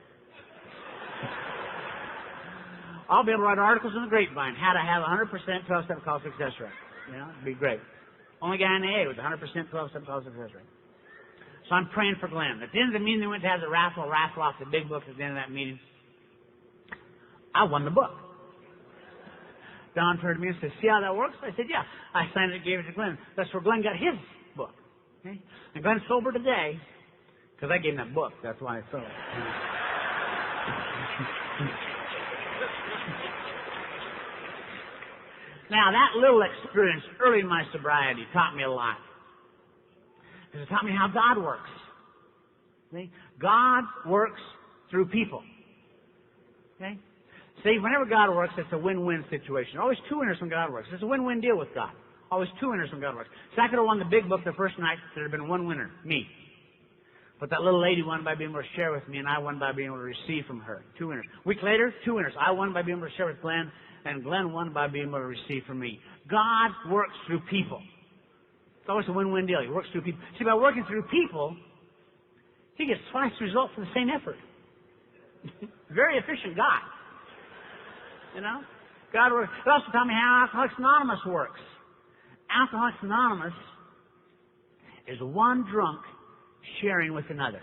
I'll be able to write articles in the grapevine how to have 100% 12-step call success rate. You know, it'd be great. Only guy in the AA with 100% 12-step call success rate. So I'm praying for Glenn. At the end of the meeting, they went to have the raffle off the big book at the end of that meeting. I won the book. Don turned to me and said, see how that works? I said, yeah. I signed it and gave it to Glenn. That's where Glenn got his book. Okay? And Glenn's sober today because I gave him that book. That's why it's so. Now, that little experience early in my sobriety taught me a lot. Because it taught me how God works. See? God works through people. Okay? See, whenever God works, it's a win-win situation. Always two winners when God works. It's a win-win deal with God. Always two winners when God works. So I could have won the big book the first night. There would have been one winner, me. But that little lady won by being able to share with me, and I won by being able to receive from her. Two winners. A week later, two winners. I won by being able to share with Glenn, and Glenn won by being able to receive from me. God works through people. It's always a win-win deal. He works through people. See, by working through people, he gets twice the result for the same effort. Very efficient God. You know? God works. It also taught me how Alcoholics Anonymous works. Alcoholics Anonymous is one drunk sharing with another.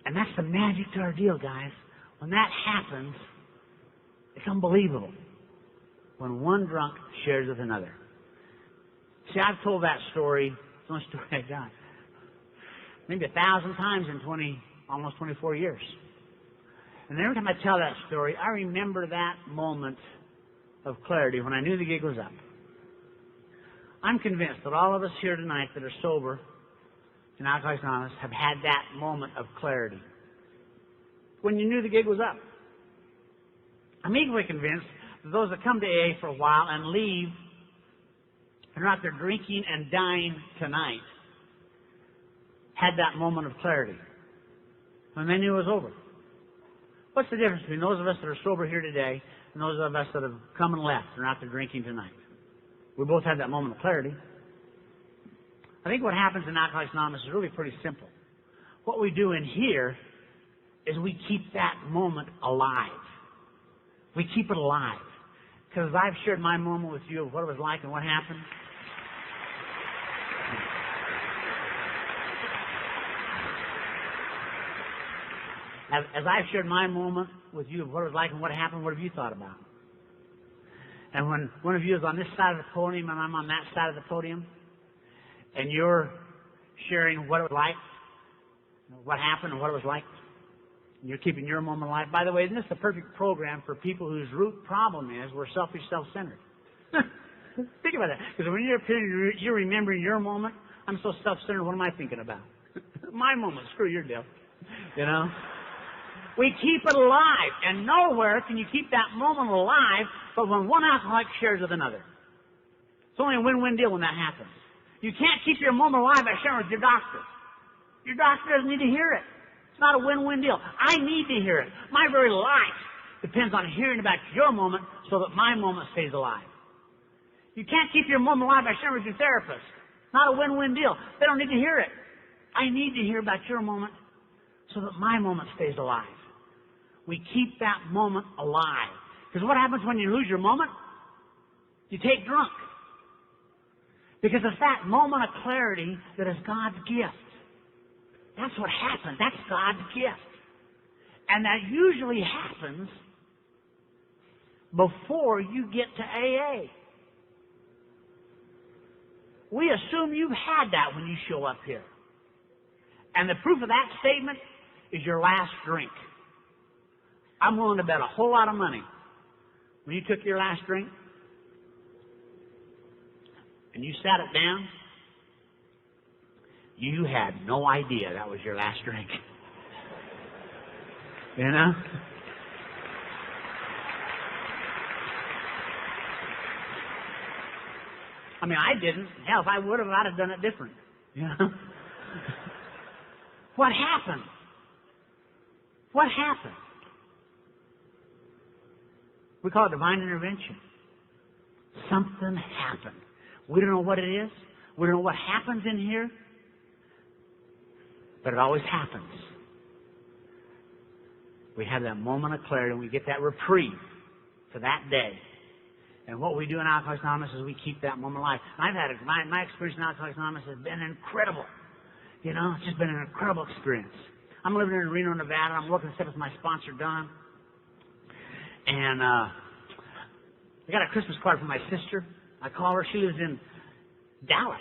And that's the magic to our deal, guys. When that happens, it's unbelievable. When one drunk shares with another. See, I've told that story. It's the only story I got. Maybe 1,000 times in almost 24 years. And every time I tell that story, I remember that moment of clarity when I knew the gig was up. I'm convinced that all of us here tonight that are sober in Alcoholics Anonymous have had that moment of clarity. When you knew the gig was up. I'm equally convinced that those that come to AA for a while and leave and are out there drinking and dying tonight had that moment of clarity when they knew it was over. What's the difference between those of us that are sober here today and those of us that have come and left and are out there drinking tonight? We both had that moment of clarity. I think what happens in Alcoholics Anonymous is really pretty simple. What we do in here is we keep that moment alive. We keep it alive. Because I've shared my moment with you of what it was like and what happened. As I've shared my moment with you of what it was like and what happened, what have you thought about? And when one of you is on this side of the podium and I'm on that side of the podium, and you're sharing what it was like, what happened and what it was like, and you're keeping your moment alive. By the way, isn't this the perfect program for people whose root problem is we're selfish, self-centered? Think about that. Because when you're remembering your moment, I'm so self-centered, what am I thinking about? My moment, screw your deal. You know? We keep it alive, and nowhere can you keep that moment alive but when one alcoholic shares with another. It's only a win-win deal when that happens. You can't keep your moment alive by sharing with your doctor. Your doctor doesn't need to hear it. It's not a win-win deal. I need to hear it. My very life depends on hearing about your moment so that my moment stays alive. You can't keep your moment alive by sharing with your therapist. It's not a win-win deal. They don't need to hear it. I need to hear about your moment so that my moment stays alive. We keep that moment alive. Because what happens when you lose your moment? You take drunk. Because it's that moment of clarity that is God's gift. That's what happens. That's God's gift. And that usually happens before you get to AA. We assume you've had that when you show up here. And the proof of that statement is your last drink. I'm willing to bet a whole lot of money. When you took your last drink and you sat it down, you had no idea that was your last drink. You know? I mean, I didn't. Hell, if I would have, I'd have done it different. You know? What happened? What happened? We call it divine intervention. Something happened. We don't know what it is. We don't know what happens in here. But it always happens. We have that moment of clarity and we get that reprieve for that day. And what we do in Alcoholics Anonymous is we keep that moment alive. And I've had my experience in Alcoholics Anonymous has been incredible. You know, it's just been an incredible experience. I'm living in Reno, Nevada. I'm working to set with my sponsor, Don. And I got a Christmas card from my sister. I call her. She lives in Dallas.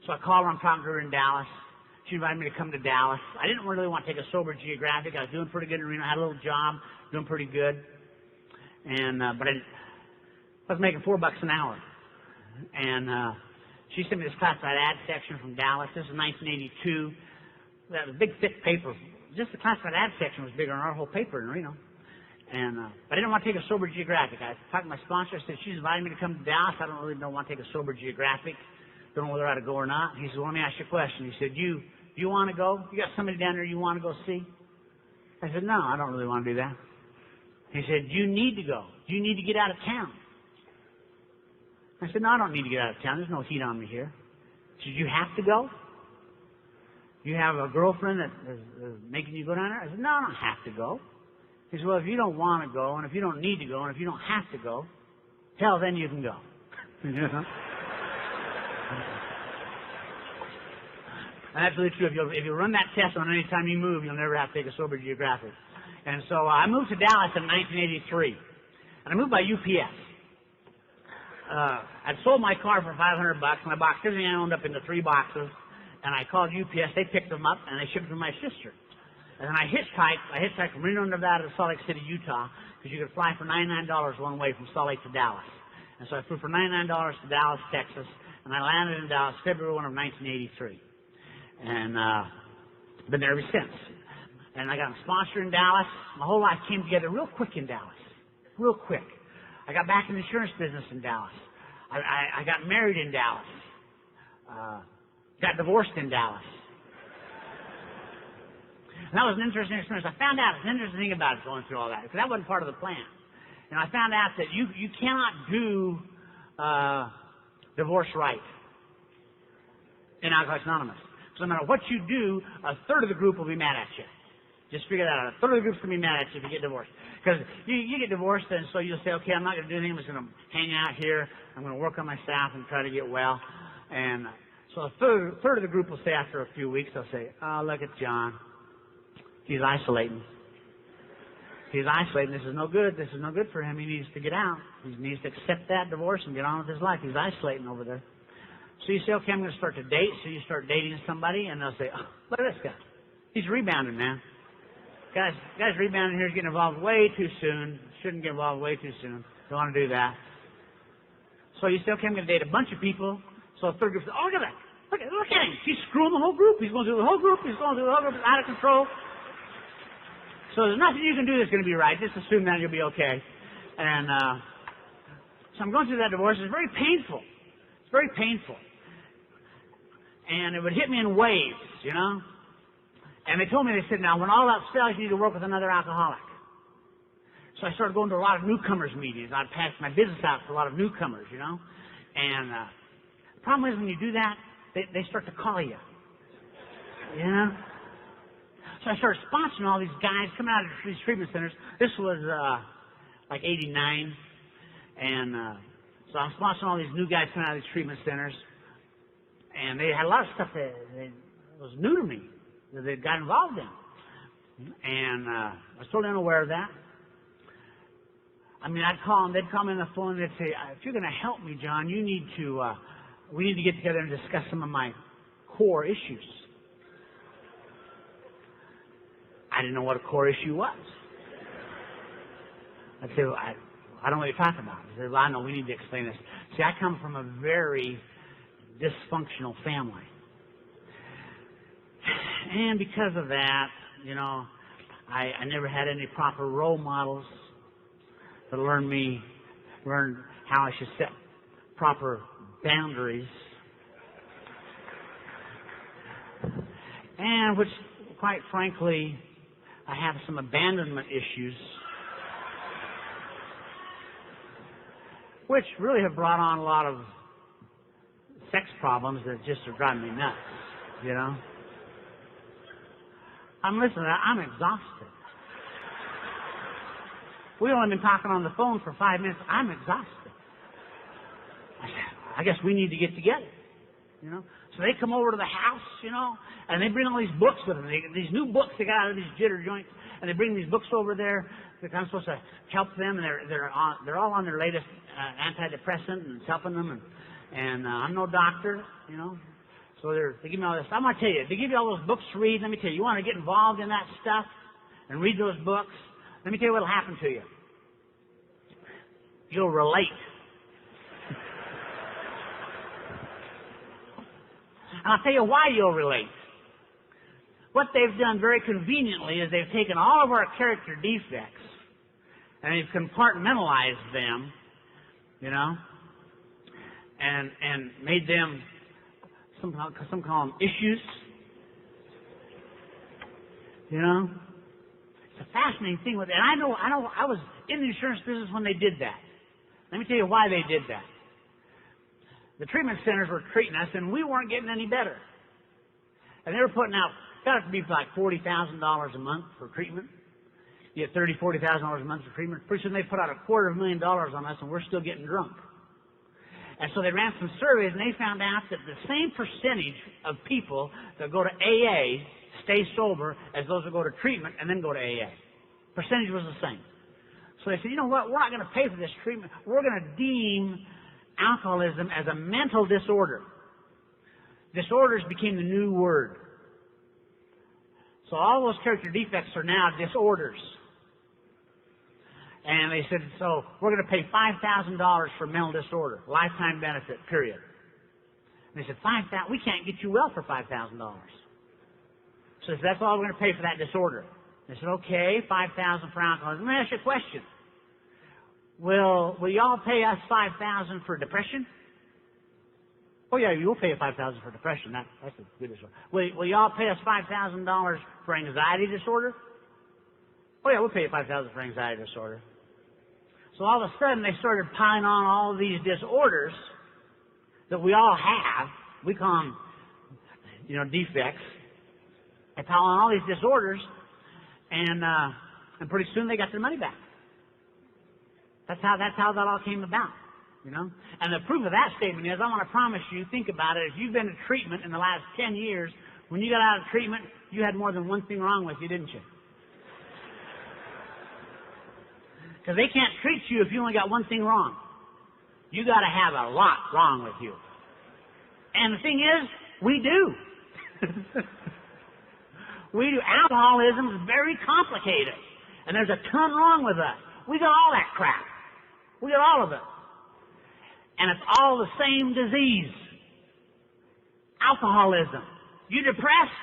So I call her. I'm talking to her in Dallas. She invited me to come to Dallas. I didn't really want to take a sober geographic. I was doing pretty good in Reno. I had a little job, doing pretty good. And but I was making $4 an hour. And she sent me this classified ad section from Dallas. This is 1982. That was big, thick paper. Just the classified ad section was bigger than our whole paper in Reno. And but I didn't want to take a sober geographic. I talked to my sponsor. I said, she's invited me to come to Dallas. I don't really want to take a sober geographic. Don't know whether I ought to go or not. He said, well, let me ask you a question. He said, you want to go? You got somebody down there you want to go see? I said, no, I don't really want to do that. He said, you need to go. You need to get out of town. I said, no, I don't need to get out of town. There's no heat on me here. He said, you have to go? You have a girlfriend that is making you go down there? I said, no, I don't have to go. He said, well, if you don't want to go, and if you don't need to go, and if you don't have to go, hell, then you can go. You know? And that's really true. If you run that test on any time you move, you'll never have to take a sober geographic. And so I moved to Dallas in 1983. And I moved by UPS. I'd sold my car for $500, and I boxed everything I owned up into 3 boxes. And I called UPS. They picked them up, and they shipped them to my sister. And then I hitchhiked from Reno, Nevada to Salt Lake City, Utah, because you could fly for $99 one way from Salt Lake to Dallas. And so I flew for $99 to Dallas, Texas, and I landed in Dallas February 1 of 1983. And been there ever since. And I got a sponsor in Dallas. My whole life came together real quick in Dallas. Real quick. I got back in the insurance business in Dallas. I got married in Dallas. Got divorced in Dallas. And that was an interesting experience. I found out, it's an interesting thing about it going through all that, because that wasn't part of the plan. And I found out that you cannot do divorce right in Alcoholics Anonymous. So no matter what you do, a third of the group will be mad at you. Just figure that out. A third of the group's going to be mad at you if you get divorced. Because you get divorced, and so you'll say, okay, I'm not going to do anything. I'm just going to hang out here. I'm going to work on myself and try to get well. And so a third of the group will say after a few weeks, they'll say, oh, look at John. He's isolating. He's isolating. This is no good. This is no good for him. He needs to get out. He needs to accept that divorce and get on with his life. He's isolating over there. So you say, okay, I'm going to start to date. So you start dating somebody, and they'll say, oh, look at this guy. He's rebounding, man. Guys rebounding here is getting involved way too soon. Shouldn't get involved way too soon. Don't want to do that. So you say, okay, I'm going to date a bunch of people. So the third group says, oh, look at that. Look at him. He's screwing the whole group. He's going through the whole group. He's going through the whole group. It's out of control. So there's nothing you can do that's going to be right. Just assume that you'll be okay. And so I'm going through that divorce. It's very painful. It's very painful. And it would hit me in waves, you know. And they told me, they said, now, when all that fails, you need to work with another alcoholic. So I started going to a lot of newcomers meetings. I'd pass my business out to a lot of newcomers, you know. And the problem is when you do that, they start to call you. You know? So I started sponsoring all these guys coming out of these treatment centers. This was like 89. And so I'm sponsoring all these new guys coming out of these treatment centers. And they had a lot of stuff that was new to me that they got involved in. And I was totally unaware of that. I mean, I'd call them, they'd call me on the phone and they'd say, if you're going to help me, John, we need to get together and discuss some of my core issues. I didn't know what a core issue was. I'd say, well, I don't know what you're talking about. He said, well, I know, we need to explain this. See, I come from a very dysfunctional family. And because of that, you know, I never had any proper role models to learn how I should set proper boundaries. And which, quite frankly, I have some abandonment issues, which really have brought on a lot of sex problems that just are driving me nuts, you know. I'm exhausted. We've only been talking on the phone for 5 minutes. I'm exhausted. I guess we need to get together, you know. So they come over to the house, you know, and they bring all these books with them. These new books they got out of these jitter joints, and they bring these books over there. I'm supposed to help them, and they're all on their latest antidepressant, and it's helping them. And I'm no doctor, you know. So they give me all this. I'm going to tell you, they give you all those books to read. Let me tell you, you want to get involved in that stuff and read those books. Let me tell you what will happen to you. You'll relate. And I'll tell you why you'll relate. What they've done very conveniently is they've taken all of our character defects and they've compartmentalized them, you know, and made them, some call them issues, you know. It's a fascinating thing with it. And I know I was in the insurance business when they did that. Let me tell you why they did that. The treatment centers were treating us, and we weren't getting any better. And they were putting out, got it to be like $40,000 a month for treatment. You get $40,000 a month for treatment. Pretty soon they put out $250,000 on us, and we're still getting drunk. And so they ran some surveys, and they found out that the same percentage of people that go to AA stay sober as those that go to treatment and then go to AA. Percentage was the same. So they said, you know what, we're not going to pay for this treatment. We're going to deem alcoholism as a mental disorder. Disorders became the new word. So all those character defects are now disorders. And they said, so we're going to pay $5,000 for mental disorder, lifetime benefit, period. And they said, $5,000, we can't get you well for $5,000. So that's all we're going to pay for that disorder. They said, okay, $5,000 for alcoholism. Let me ask you a question. Will y'all pay us $5,000 for depression? Oh yeah, you'll pay $5,000 for depression. That's a good disorder. Will y'all pay us $5,000 for anxiety disorder? Oh yeah, we'll pay you $5,000 for anxiety disorder. So all of a sudden they started piling on all these disorders that we all have. We call them, defects. They pile on all these disorders, And pretty soon they got their money back. That's how that all came about, you know. And the proof of that statement is, I want to promise you, think about it, if you've been to treatment in the last 10 years, when you got out of treatment, you had more than one thing wrong with you, didn't you? Because they can't treat you if you only got one thing wrong. You got to have a lot wrong with you. And the thing is, we do. We do. Alcoholism is very complicated. And there's a ton wrong with us. We got all that crap. We got all of it. And it's all the same disease. Alcoholism. You depressed?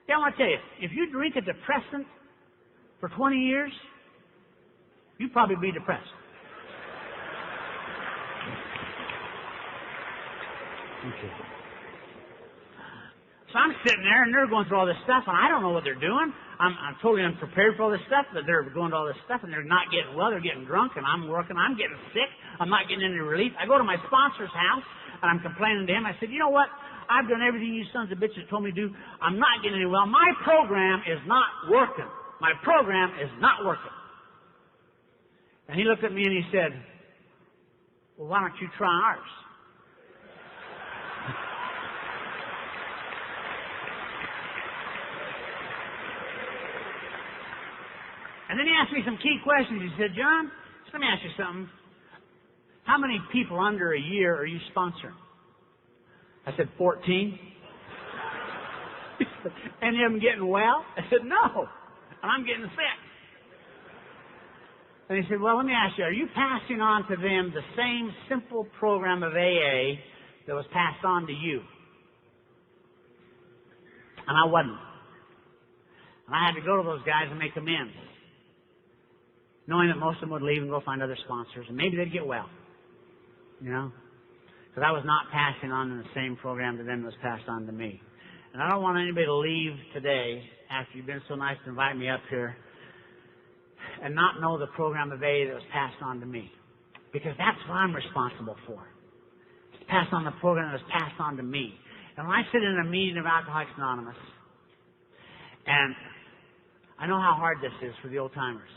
Yeah, I want to tell you, if you drink a depressant for 20 years, you'd probably be depressed. Okay. So I'm sitting there, and they're going through all this stuff, and I don't know what they're doing. I'm totally unprepared for all this stuff, but they're going to all this stuff, and they're not getting well. They're getting drunk, and I'm working. I'm getting sick. I'm not getting any relief. I go to my sponsor's house, and I'm complaining to him. I said, you know what? I've done everything you sons of bitches told me to do. I'm not getting any well. My program is not working. My program is not working. And he looked at me, and he said, well, why don't you try ours? And then he asked me some key questions. He said, John, let me ask you something. How many people under a year are you sponsoring? I said, 14. Any of them getting well? I said, no. And I'm getting sick. And he said, well, let me ask you, are you passing on to them the same simple program of AA that was passed on to you? And I wasn't. And I had to go to those guys and make amends, knowing that most of them would leave and go find other sponsors, and maybe they'd get well, you know, because I was not passing on in the same program to them that was passed on to me. And I don't want anybody to leave today, after you've been so nice to invite me up here, and not know the program of AA that was passed on to me, because that's what I'm responsible for. It's passed on the program that was passed on to me. And when I sit in a meeting of Alcoholics Anonymous, and I know how hard this is for the old-timers,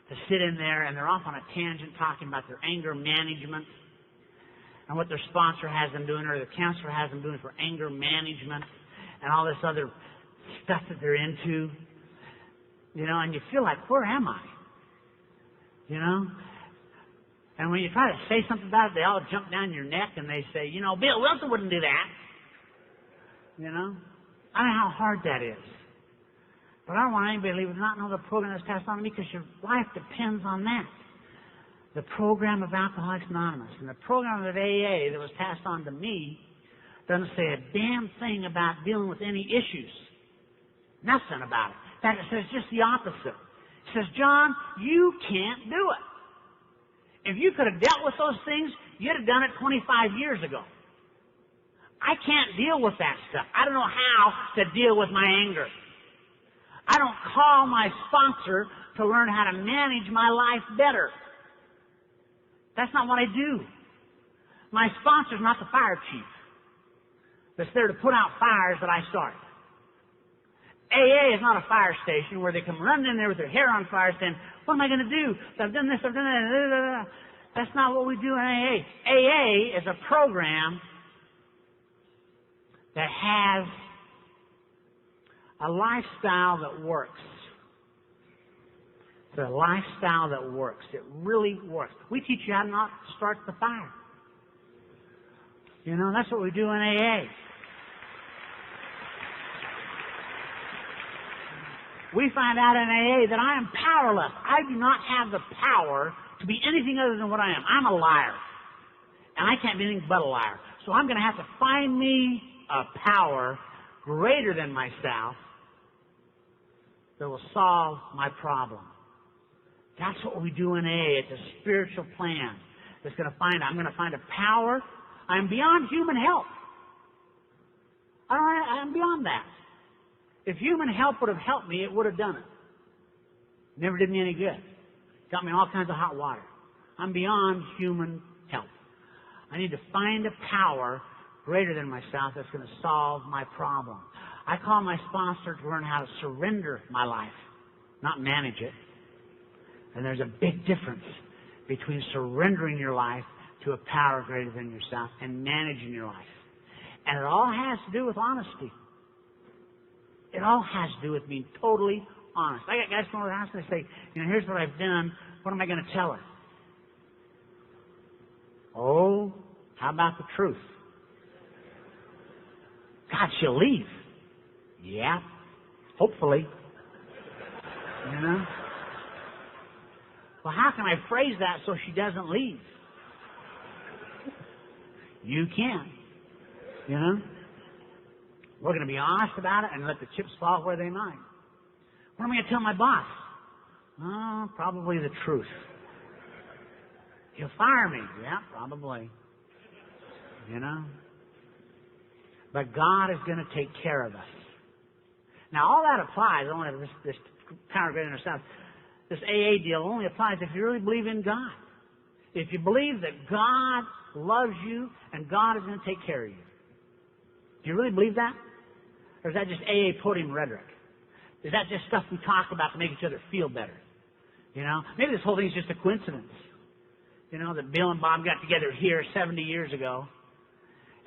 to sit in there, and they're off on a tangent talking about their anger management and what their sponsor has them doing, or their counselor has them doing for anger management and all this other stuff that they're into, you know, and you feel like, where am I? You know? And when you try to say something about it, they all jump down your neck and they say, you know, Bill Wilson wouldn't do that. You know? I don't know how hard that is. But I don't want anybody to leave and not know the program that's passed on to me, because your life depends on that. The program of Alcoholics Anonymous and the program of AA that was passed on to me doesn't say a damn thing about dealing with any issues. Nothing about it. In fact, it says just the opposite. It says, John, you can't do it. If you could have dealt with those things, you'd have done it 25 years ago. I can't deal with that stuff. I don't know how to deal with my anger. I don't call my sponsor to learn how to manage my life better. That's not what I do. My sponsor's not the fire chief that's there to put out fires that I start. AA is not a fire station where they come running in there with their hair on fire saying, what am I going to do? I've done this, I've done that. That's not what we do in AA. AA is a program that has a lifestyle that works. It's a lifestyle that works. It really works. We teach you how to not start the fire. You know, that's what we do in AA. We find out in AA that I am powerless. I do not have the power to be anything other than what I am. I'm a liar. And I can't be anything but a liar. So I'm going to have to find me a power greater than myself that will solve my problem. That's what we do in AA. It's a spiritual plan that's going to find, I'm going to find a power. I'm beyond human help. I'm beyond that. If human help would have helped me, it would have done it. Never did me any good. Got me in all kinds of hot water. I'm beyond human help. I need to find a power greater than myself that's going to solve my problem. I call my sponsor to learn how to surrender my life. not manage it. And there's a big difference between surrendering your life to a power greater than yourself and managing your life. And it all has to do with honesty. It all has to do with being totally honest. I got guys come over the house and they say, here's what I've done. What am I going to tell her? Oh, how about the truth? God, she'll leave. Yeah, hopefully. Well, how can I phrase that so she doesn't leave? You can. We're going to be honest about it and let the chips fall where they might. What am I going to tell my boss? Oh, probably the truth. He'll fire me. Yeah, probably. But God is going to take care of us. Now, all that applies, only this power greater than ourselves, this AA deal only applies if you really believe in God. If you believe that God loves you and God is going to take care of you. Do you really believe that? Or is that just AA podium rhetoric? Is that just stuff we talk about to make each other feel better? Maybe this whole thing is just a coincidence. That Bill and Bob got together here 70 years ago,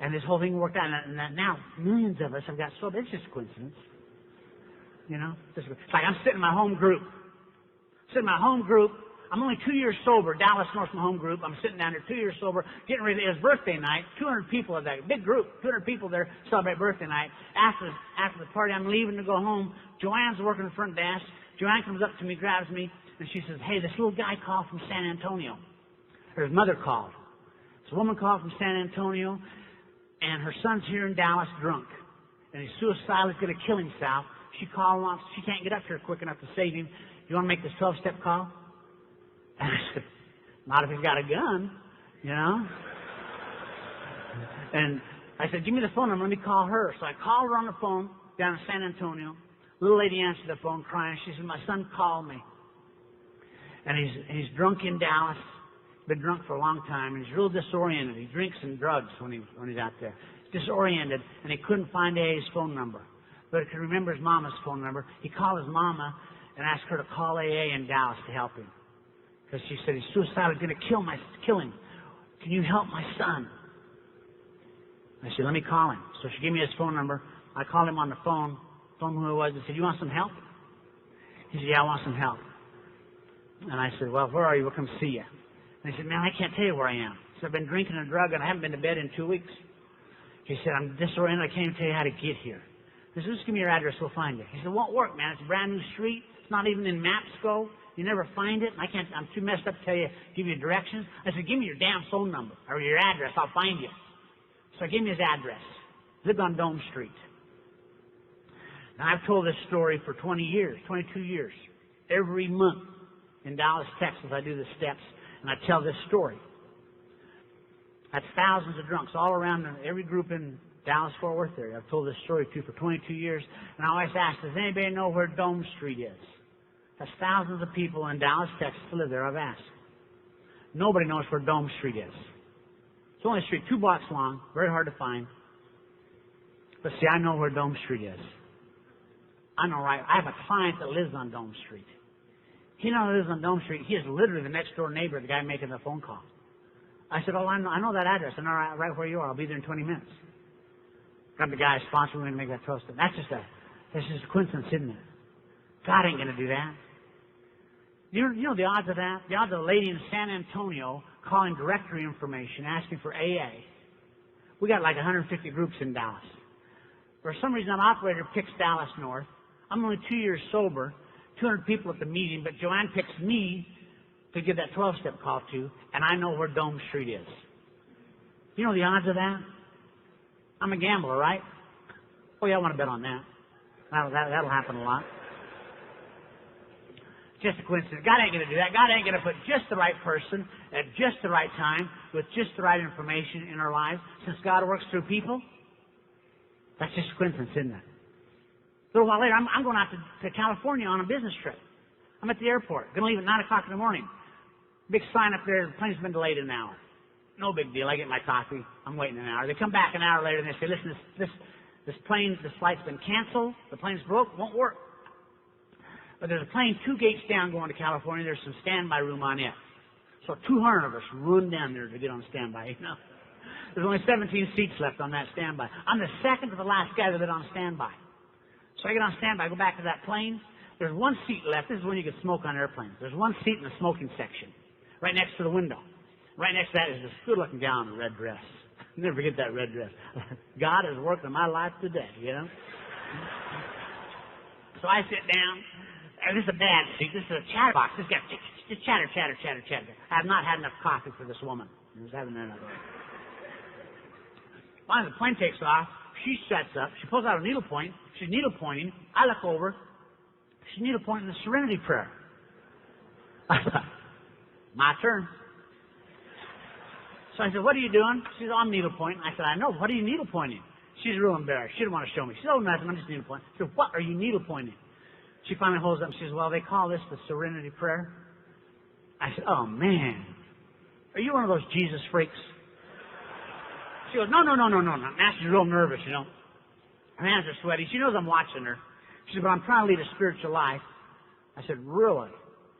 and this whole thing worked out, and that now millions of us have got sober. It's just a coincidence. It's like I'm sitting in my home group. I'm only 2 years sober. Dallas North's my home group. I'm sitting down there 2 years sober, getting ready. It was birthday night. 200 people at that big group. 200 people there to celebrate birthday night. After the party, I'm leaving to go home. Joanne's working the front desk. Joanne comes up to me, grabs me, and she says, "Hey, this little guy called from San Antonio." Her mother called. This woman called from San Antonio, and her son's here in Dallas drunk, and he's suicidal. He's going to kill himself. She called once. She can't get up here quick enough to save him. You want to make this 12-step call? And I said, not if he's got a gun, And I said, give me the phone number. Let me call her. So I called her on the phone down in San Antonio. Little lady answered the phone crying. She said, my son called me. And he's drunk in Dallas. Been drunk for a long time. And he's real disoriented. He drinks and drugs when he's out there. He's disoriented. And he couldn't find AA's phone number. But he could remember his mama's phone number. He called his mama and asked her to call AA in Dallas to help him. Because she said, he's suicidal. He's going to kill him. Can you help my son? I said, let me call him. So she gave me his phone number. I called him on the phone. Told him who it was. I said, you want some help? He said, yeah, I want some help. And I said, well, where are you? We'll come see you. And he said, man, I can't tell you where I am. So I've been drinking and drugging. I haven't been to bed in 2 weeks. He said, I'm disoriented. I can't even tell you how to get here. I said, just give me your address. We'll find you. He said, it won't work, man. It's a brand new street. It's not even in maps go. You never find it. I'm too messed up to give you directions. I said, give me your damn phone number or your address. I'll find you. So I gave him his address. Lived on Dome Street. Now I've told this story for 22 years. Every month in Dallas, Texas, I do the steps and I tell this story. That's thousands of drunks all around every group in Dallas-Fort Worth area. I've told this story to for 22 years. And I always ask, does anybody know where Dome Street is? That's thousands of people in Dallas, Texas to live there. I've asked. Nobody knows where Dome Street is. It's only a street 2 blocks long, very hard to find. But see, I know where Dome Street is. I know, right? I have a client that lives on Dome Street. He not only lives on Dome Street, he is literally the next door neighbor of the guy making the phone call. I said, oh, I know that address. I know right where you are. I'll be there in 20 minutes. Got the guy sponsoring me to make that toast. That's just a coincidence, isn't it? God ain't going to do that. You know the odds of that? The odds of a lady in San Antonio calling directory information, asking for AA. We got like 150 groups in Dallas. For some reason, that operator picks Dallas North. I'm only 2 years sober, 200 people at the meeting, but Joanne picks me to give that 12-step call to, and I know where Dome Street is. You know the odds of that? I'm a gambler, right? Oh, yeah, I want to bet on that. That'll happen a lot. Just a coincidence. God ain't going to do that. God ain't going to put just the right person at just the right time with just the right information in our lives. Since God works through people, that's just a coincidence, isn't it? A little while later, I'm going out to California on a business trip. I'm at the airport. Going to leave at 9 o'clock in the morning. Big sign up there, the plane's been delayed an hour. No big deal. I get my coffee. I'm waiting an hour. They come back an hour later and they say, listen, this flight's been canceled. The plane's broke. Won't work. But there's a plane 2 gates down going to California. There's some standby room on it. So 200 of us run down there to get on standby, you know. There's only 17 seats left on that standby. I'm the second to the last guy that been on standby. So I get on standby, I go back to that plane. There's 1 seat left. This is when you can smoke on airplanes. There's 1 seat in the smoking section, right next to the window. Right next to that is this good-looking gal in a red dress. I'll never forget that red dress. God has worked in my life today, you know. So I sit down. And this is a bad seat. This is a chatterbox. This guy just chatter. I have not had enough coffee for this woman. I was having another. Finally, the plane takes off. She sets up. She pulls out a needle point. She's needle pointing. I look over. She's needle pointing the Serenity Prayer. I thought, my turn. So I said, what are you doing? She said, I'm needle pointing. I said, I know. What are you needle pointing? She's real embarrassed. She didn't want to show me. She said, oh, nothing. I'm just needle pointing. I said, what are you needle pointing? She finally holds up and she says, well, they call this the Serenity Prayer. I said, oh, man. Are you one of those Jesus freaks? She goes, no. Now she's real nervous, you know. Her hands are sweaty. She knows I'm watching her. She said, but I'm trying to lead a spiritual life. I said, really?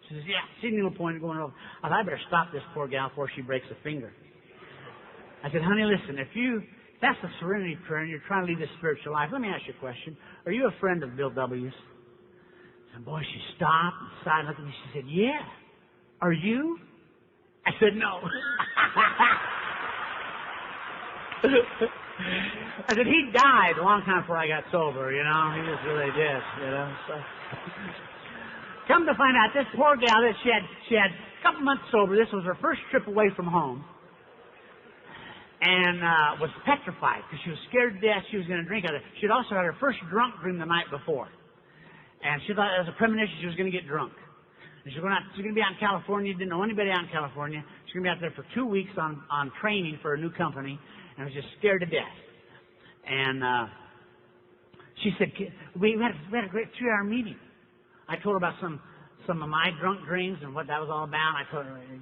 She says, yeah. She's needle pointing going over. I thought, I better stop this poor gal before she breaks a finger. I said, honey, listen, if that's the Serenity Prayer and you're trying to lead a spiritual life, let me ask you a question. Are you a friend of Bill W.'s? And boy, she stopped and sighed and looked at me. She said, yeah. Are you? I said, no. I said, he died a long time before I got sober, you know. He just really did, you know. So. Come to find out, this poor gal, that she had a couple months sober. This was her first trip away from home. And was petrified because she was scared to death she was going to drink out of it. She had also had her first drunk dream the night before. And she thought it was a premonition she was going to get drunk. And she was going to be out in California, didn't know anybody out in California. She was going to be out there for 2 weeks on training for a new company, and was just scared to death. And she said, we had a great 3-hour meeting. I told her about some of my drunk dreams and what that was all about. I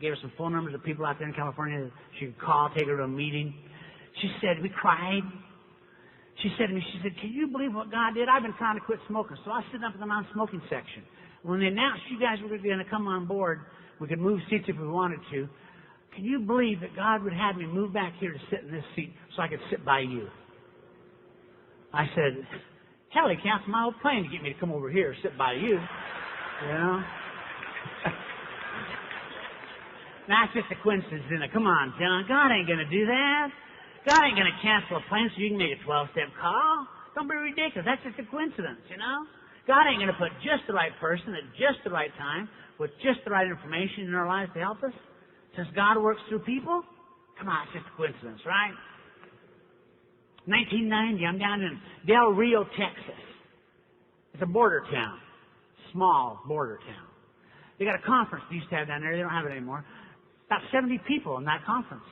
gave her some phone numbers of people out there in California that she could call, take her to a meeting. She said, we cried. She said to me, she said, can you believe what God did? I've been trying to quit smoking. So I was sitting up in the non-smoking section. When they announced you guys were going to come on board, we could move seats if we wanted to. Can you believe that God would have me move back here to sit in this seat so I could sit by you? I said, hell, he canceled my old plane to get me to come over here and sit by you. You know? That's just a coincidence, isn't it? Come on, John. God ain't going to do that. God ain't going to cancel a plane so you can make a 12-step call. Don't be ridiculous. That's just a coincidence, you know? God ain't going to put just the right person at just the right time with just the right information in our lives to help us. Since God works through people, come on, it's just a coincidence, right? 1990, I'm down in Del Rio, Texas. It's a border town. Small border town. They got a conference they used to have down there. They don't have it anymore. About 70 people in that conference.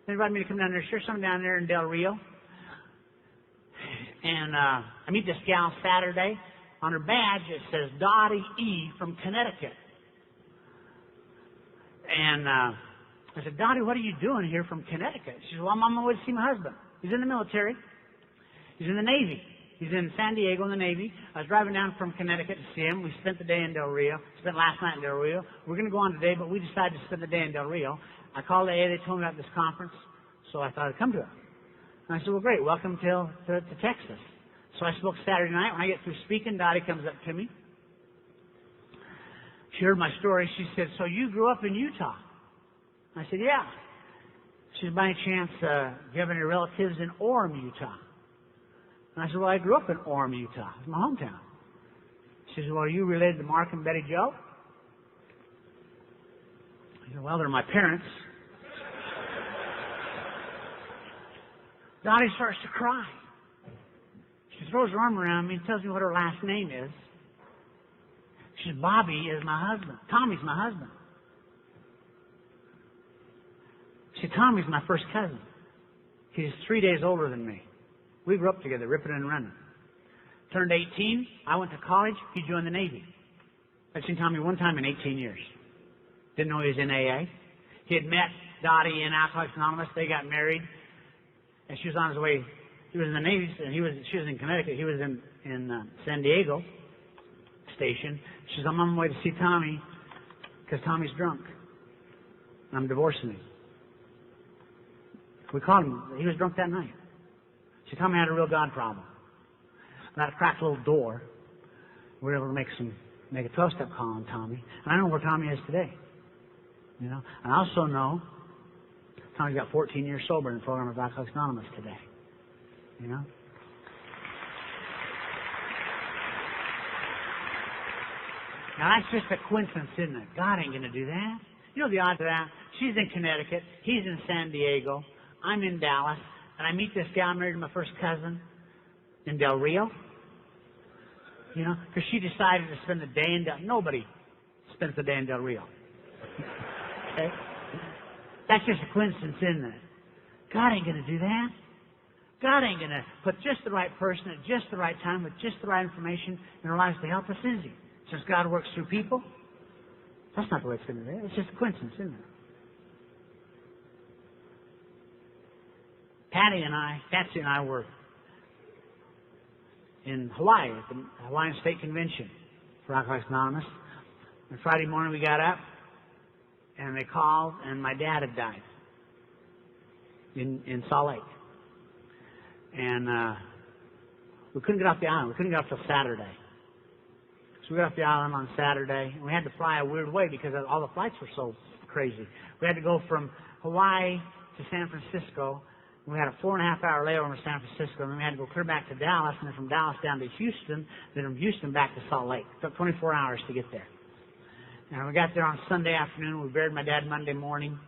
They invited me to come down there and share something down there in Del Rio. And I meet this gal Saturday. On her badge, it says Dottie E. from Connecticut. And I said, Dottie, what are you doing here from Connecticut? She said, well, I'm on my way to see my husband. He's in the military. He's in the Navy. He's in San Diego in the Navy. I was driving down from Connecticut to see him. We spent the day in Del Rio. Spent last night in Del Rio. We're going to go on today, but we decided to spend the day in Del Rio. I called the AA. They told me about this conference, so I thought I'd come to it. And I said, well, great. Welcome to Texas. So I spoke Saturday night. When I get through speaking, Dottie comes up to me. She heard my story. She said, so you grew up in Utah? I said, yeah. She said, by any chance, do you have any relatives in Orem, Utah? And I said, well, I grew up in Orem, Utah. It's my hometown. She said, well, are you related to Mark and Betty Joe? I said, well, they're my parents. Dottie starts to cry. She throws her arm around me and tells me what her last name is. She says, Bobby is my husband. Tommy's my husband. She said, Tommy's my first cousin. He's 3 days older than me. We grew up together, ripping and running. Turned 18. I went to college. He joined the Navy. I'd seen Tommy one time in 18 years. Didn't know he was in AA. He had met Dottie in Alcoholics Anonymous. They got married. And she was on his way. He was in the Navy, and she was in Connecticut. He was in San Diego station. She says, I'm on my way to see Tommy because Tommy's drunk. I'm divorcing him. We called him. He was drunk that night. She told me I had a real God problem. And I had a cracked little door. We were able to make a 12-step call on Tommy. And I know where Tommy is today. You know? And I also know Tommy's got 14 years sober in the program of Alcoholics Anonymous today. You know? Now that's just a coincidence, isn't it? God ain't going to do that. You know the odds of that? She's in Connecticut. He's in San Diego. I'm in Dallas. And I meet this gal married to my first cousin in Del Rio. You know, because she decided to spend the day in Del Rio. Nobody spends the day in Del Rio. Okay? That's just a coincidence, isn't it? God ain't going to do that. God ain't going to put just the right person at just the right time with just the right information in our lives to help us, is He? Since God works through people, that's not the way it's going to be. It's just a coincidence, isn't it? Patsy and I were in Hawaii at the Hawaiian State Convention for Alcoholics Anonymous. And Friday morning we got up and they called and my dad had died in Salt Lake. And we couldn't get off the island. We couldn't get off till Saturday. So we got off the island on Saturday, and we had to fly a weird way because all the flights were so crazy. We had to go from Hawaii to San Francisco. We had a 4.5-hour layover in San Francisco, and then we had to go clear back to Dallas, and then from Dallas down to Houston, then from Houston back to Salt Lake. It took 24 hours to get there. And we got there on Sunday afternoon. We buried my dad Monday morning.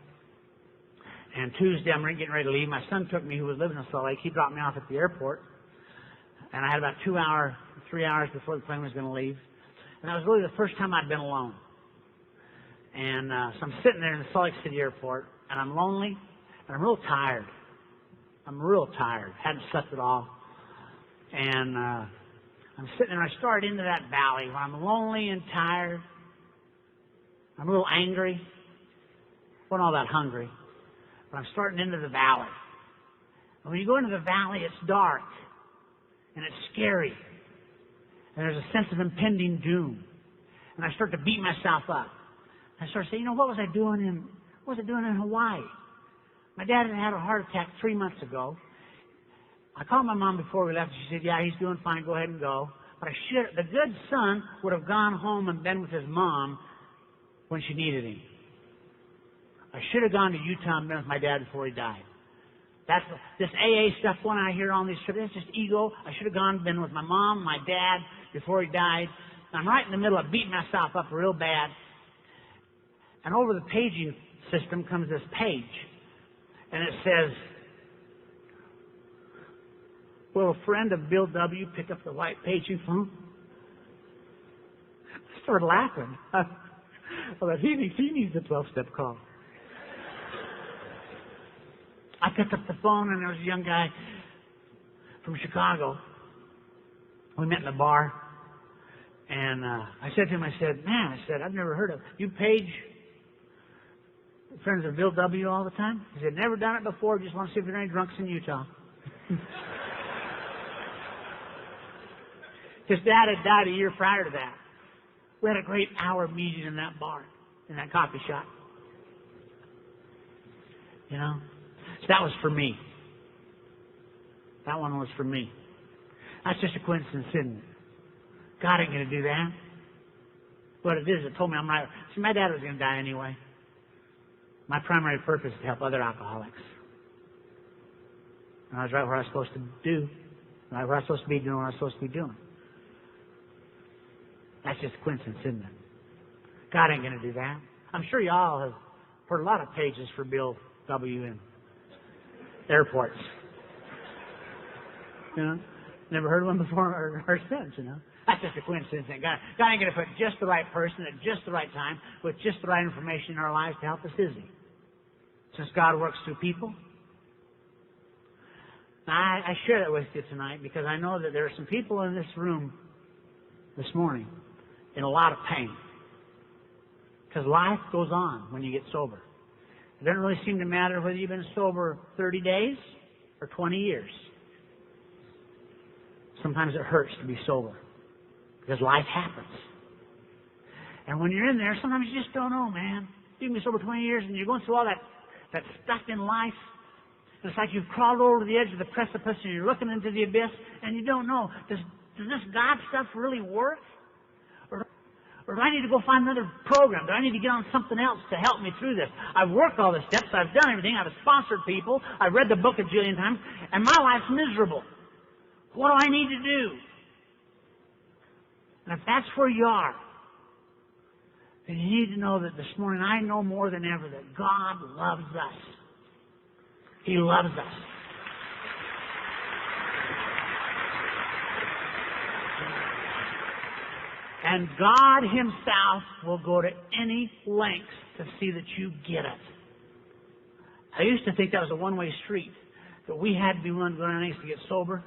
And Tuesday, I'm getting ready to leave. My son took me, who was living in Salt Lake. He dropped me off at the airport. And I had about 3 hours before the plane was going to leave. And that was really the first time I'd been alone. And so I'm sitting there in the Salt Lake City airport, and I'm lonely, and I'm real tired. Hadn't slept at all. And I'm sitting there, and I started into that valley where I'm lonely and tired. I'm a little angry. Wasn't all that hungry. But I'm starting into the valley. And when you go into the valley, it's dark. And it's scary. And there's a sense of impending doom. And I start to beat myself up. I start saying, what was I doing in Hawaii? My dad had a heart attack 3 months ago. I called my mom before we left. She said, yeah, he's doing fine. Go ahead and go. But the good son would have gone home and been with his mom when she needed him. I should have gone to Utah and been with my dad before he died. That's this AA stuff when I hear on these trips. It's just ego. I should have gone and been with my mom, my dad before he died. I'm right in the middle of beating myself up real bad. And over the paging system comes this page. And it says, will a friend of Bill W. pick up the white paging phone? I started laughing. Well, he needs a 12-step call. I picked up the phone, and there was a young guy from Chicago. We met in the bar. And I said to him, I've never heard of you page friends of Bill W. all the time? He said, never done it before. Just want to see if there are any drunks in Utah. His dad had died a year prior to that. We had a great hour meeting in that bar, in that coffee shop. You know? So that was for me. That one was for me. That's just a coincidence, isn't it? God ain't going to do that. What it is, it told me I'm right. See, my dad was going to die anyway. My primary purpose is to help other alcoholics. And I was right where I was supposed to do. Right where I was supposed to be doing what I was supposed to be doing. That's just a coincidence, isn't it? God ain't going to do that. I'm sure you all have heard a lot of pages for Bill W. in airports. You know? Never heard one before or since, you know. That's just a coincidence. God ain't going to put just the right person at just the right time with just the right information in our lives to help us, is He? Since God works through people. Now, I share that with you tonight because I know that there are some people in this room this morning in a lot of pain. Because life goes on when you get sober. It doesn't really seem to matter whether you've been sober 30 days or 20 years. Sometimes it hurts to be sober because life happens. And when you're in there, sometimes you just don't know, man. You've been sober 20 years and you're going through all that stuff in life. It's like you've crawled over to the edge of the precipice and you're looking into the abyss and you don't know, does this God stuff really work? Or do I need to go find another program? Do I need to get on something else to help me through this? I've worked all the steps. I've done everything. I've sponsored people. I've read the book a jillion times. And my life's miserable. What do I need to do? And if that's where you are, then you need to know that this morning I know more than ever that God loves us. He loves us. And God Himself will go to any lengths to see that you get it. I used to think that was a one-way street, that we had to be willing to go to any lengths to get sober.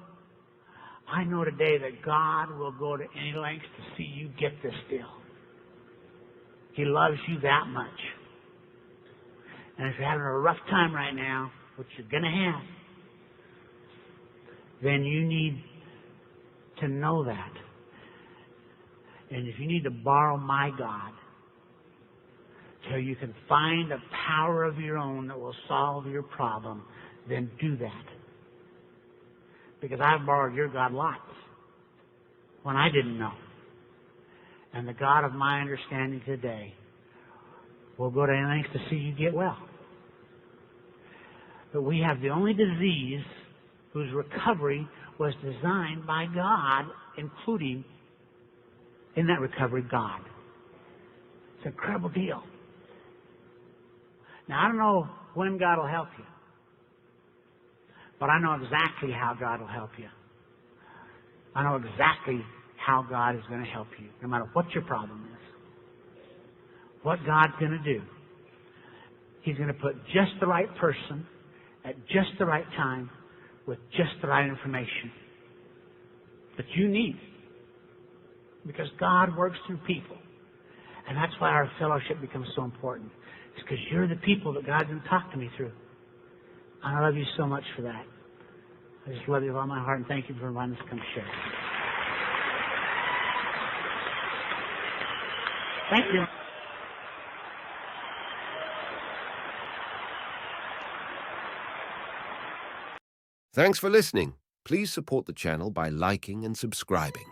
I know today that God will go to any lengths to see you get this deal. He loves you that much. And if you're having a rough time right now, which you're going to have, then you need to know that. And if you need to borrow my God till you can find a power of your own that will solve your problem, then do that. Because I've borrowed your God lots when I didn't know. And the God of my understanding today will go to any lengths to see you get well. But we have the only disease whose recovery was designed by God, including in that recovery, God. It's an incredible deal. Now, I don't know when God will help you, but I know exactly how God will help you. I know exactly how God is going to help you, no matter what your problem is. What God's going to do, He's going to put just the right person at just the right time with just the right information that you need. Because God works through people. And that's why our fellowship becomes so important. It's because you're the people that God didn't talk to me through. And I love you so much for that. I just love you with all my heart and thank you for inviting us to come share. Thank you. Thanks for listening. Please support the channel by liking and subscribing.